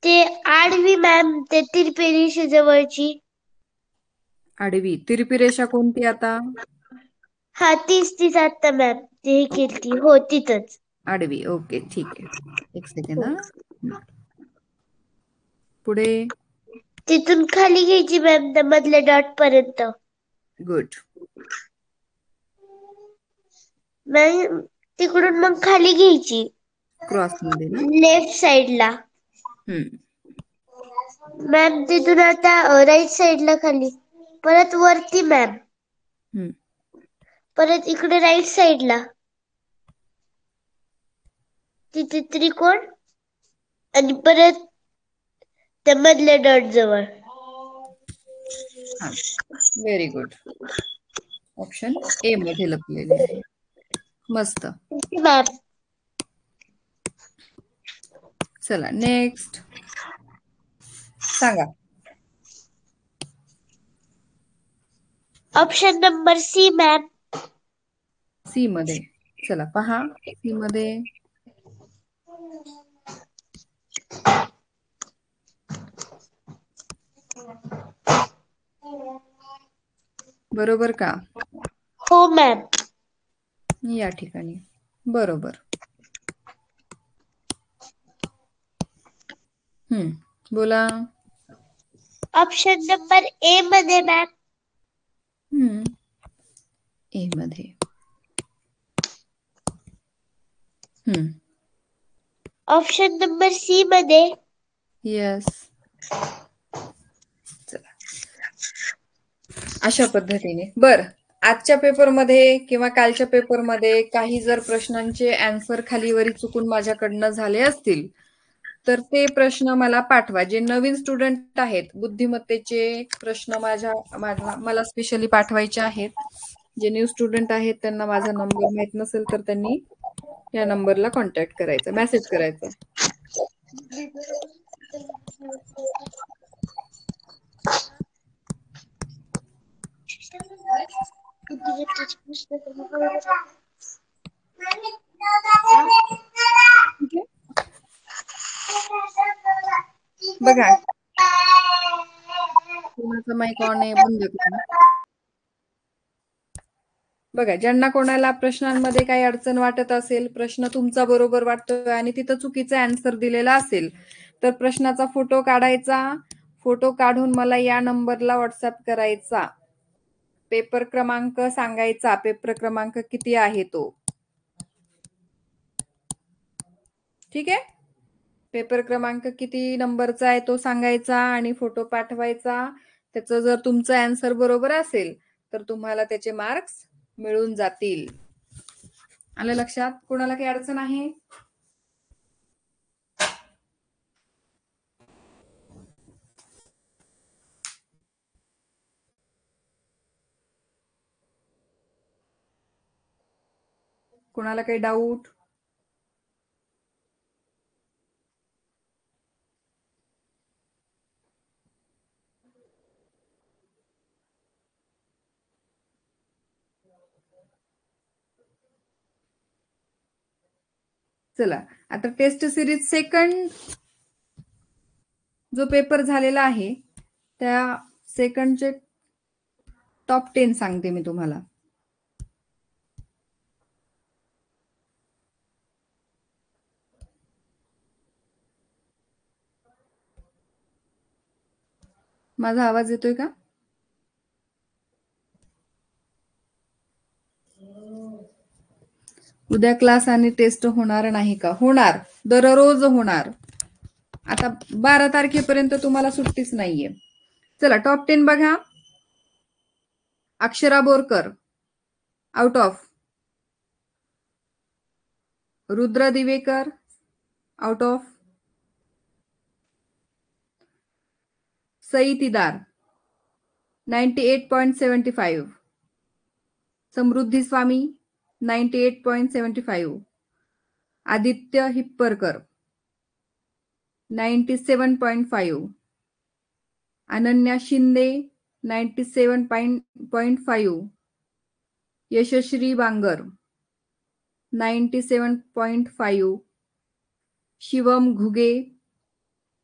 [SPEAKER 4] ते आडवी मॅम, ते तिरपी रेषे जवळची.
[SPEAKER 1] आडवी तिरपी रेषा कोणती आता?
[SPEAKER 4] हा तीच आता मॅम ते हे केलती. हो तिथंच.
[SPEAKER 1] आडवी. ओके ठीक आहे. एक सेकंड हा. पुढे.
[SPEAKER 4] तिथून खाली घ्यायची मॅम त्या मधल्या डॉट पर्यंत.
[SPEAKER 1] गुड.
[SPEAKER 4] मॅम तिकडून मग खाली घ्यायची.
[SPEAKER 1] क्रॉस मध्ये ना.
[SPEAKER 4] लेफ्ट साइडला.
[SPEAKER 1] हम्म.
[SPEAKER 4] मॅम तिथून आता राईट साइडला खाली. परत वरती मॅम.
[SPEAKER 1] हम्म.
[SPEAKER 4] परत इकडे राईट साइडला. तिथे त्रिकोण आणि परत त्या मधल्या डॉट जवळ.
[SPEAKER 1] हा. Very good. ऑप्शन ए मध्ये लपलेले आहे. मस्त.
[SPEAKER 4] मॅम.
[SPEAKER 1] चला नेक्स्ट सांगा.
[SPEAKER 4] Option number C ma'am.
[SPEAKER 1] C मध्ये. चला पहा सी मध्ये. बरोबर का?
[SPEAKER 4] हो मॅम.
[SPEAKER 1] या ठिकाणी बरोबर. बोला.
[SPEAKER 4] ऑप्शन नंबर ए मध्ये मॅम.
[SPEAKER 1] ए मध्ये.
[SPEAKER 4] ऑप्शन नंबर सी मध्ये.
[SPEAKER 1] येस. चला अशा पद्धतीने. बर आजच्या पेपरमध्ये किंवा कालच्या पेपरमध्ये काही जर प्रश्नांचे आन्सर खालीवरी चुकून माझ्याकडनं झाले असतील तर ते प्रश्न मला पाठवा. जे नवीन स्टुडंट आहेत बुद्धिमत्तेचे प्रश्न मला स्पेशली पाठवायचे आहेत. जे न्यू स्टुडंट आहेत त्यांना माझा नंबर माहित नसेल तर त्यांनी या नंबरला कॉन्टॅक्ट करायचा, मेसेज करायचा. बघा कोणाचा माईक ऑन आहे बंद करा. बघा ज्यांना कोणाला प्रश्नांमध्ये काही अडचण वाटत असेल, प्रश्न तुमचा बरोबर वाटतोय आणि तिथं चुकीचा आन्सर दिलेला असेल तर प्रश्नाचा फोटो काढायचा. फोटो काढून मला या नंबरला व्हॉट्सअप करायचा. पेपर क्रमांक सांगायचा. पेपर क्रमांक किती आहे तो. ठीक आहे. पेपर क्रमांक किती नंबरचा आहे तो सांगायचा आणि फोटो पाठवायचा. त्याचं जर तुमचं आन्सर बरोबर असेल तर तुम्हाला त्याचे मार्क्स मिळून जातील. आलं लक्षात? कोणाला काही अडचण आहे? कोणाला काही डाऊट? चला आता टेस्ट सिरीज सेकंड जो पेपर झालेला आहे त्या सेकंडचे टॉप 10 सांगते मी तुम्हाला. माझा आवाज येतोय का? उद्या क्लास आणि टेस्ट होणार नाही का? होणार, दररोज होणार. आता 12 तारखेपर्यंत तुम्हाला सुट्टीच नाहीये. चला टॉप 10 बघा. Akshara Borkar out of, Rudra Divekar out of, Sai Tidar 98.75, Samruddhi Swami 98.75, Aditya Hipparkar 97.5, Ananya Shinde 97.5, Yashashri Bangar 97.5, Shivam Ghuge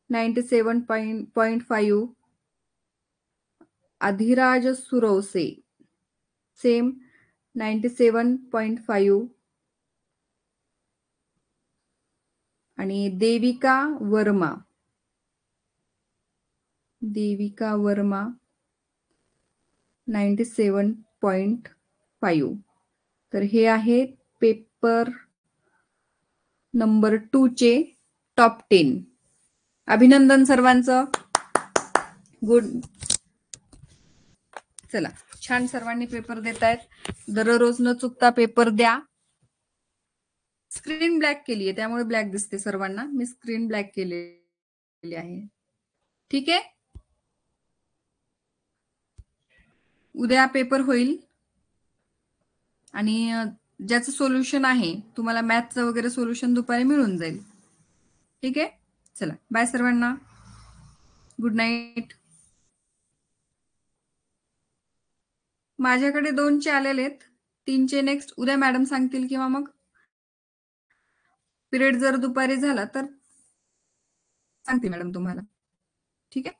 [SPEAKER 1] 97.5, Adhiraj Suravase same 97.5, आणि देविका वर्मा 97.5. तर हे आहे पेपर नंबर 2 चे टॉप 10. अभिनंदन सर्वांचं. गुड. चला छान सर्वांनी पेपर देतायत. दररोज न चुकता पेपर द्या. स्क्रीन ब्लॅक केली आहे त्यामुळे ब्लॅक दिसते सर्वांना. मी स्क्रीन ब्लॅक केलेली आहे. ठीक आहे. उद्या पेपर होईल आणि ज्याचं सोल्युशन आहे तुम्हाला मॅथचं वगैरे सोल्युशन दुपारी मिळून जाईल. ठीक आहे. चला बाय सर्वांना. Good night. माझ्याकडे 2चे आलेले आहेत. 3चे नेक्स्ट उद्या मॅडम सांगतील किंवा मग पिरियड जर दुपारी झाला तर सांगते मॅडम तुम्हाला. ठीक आहे.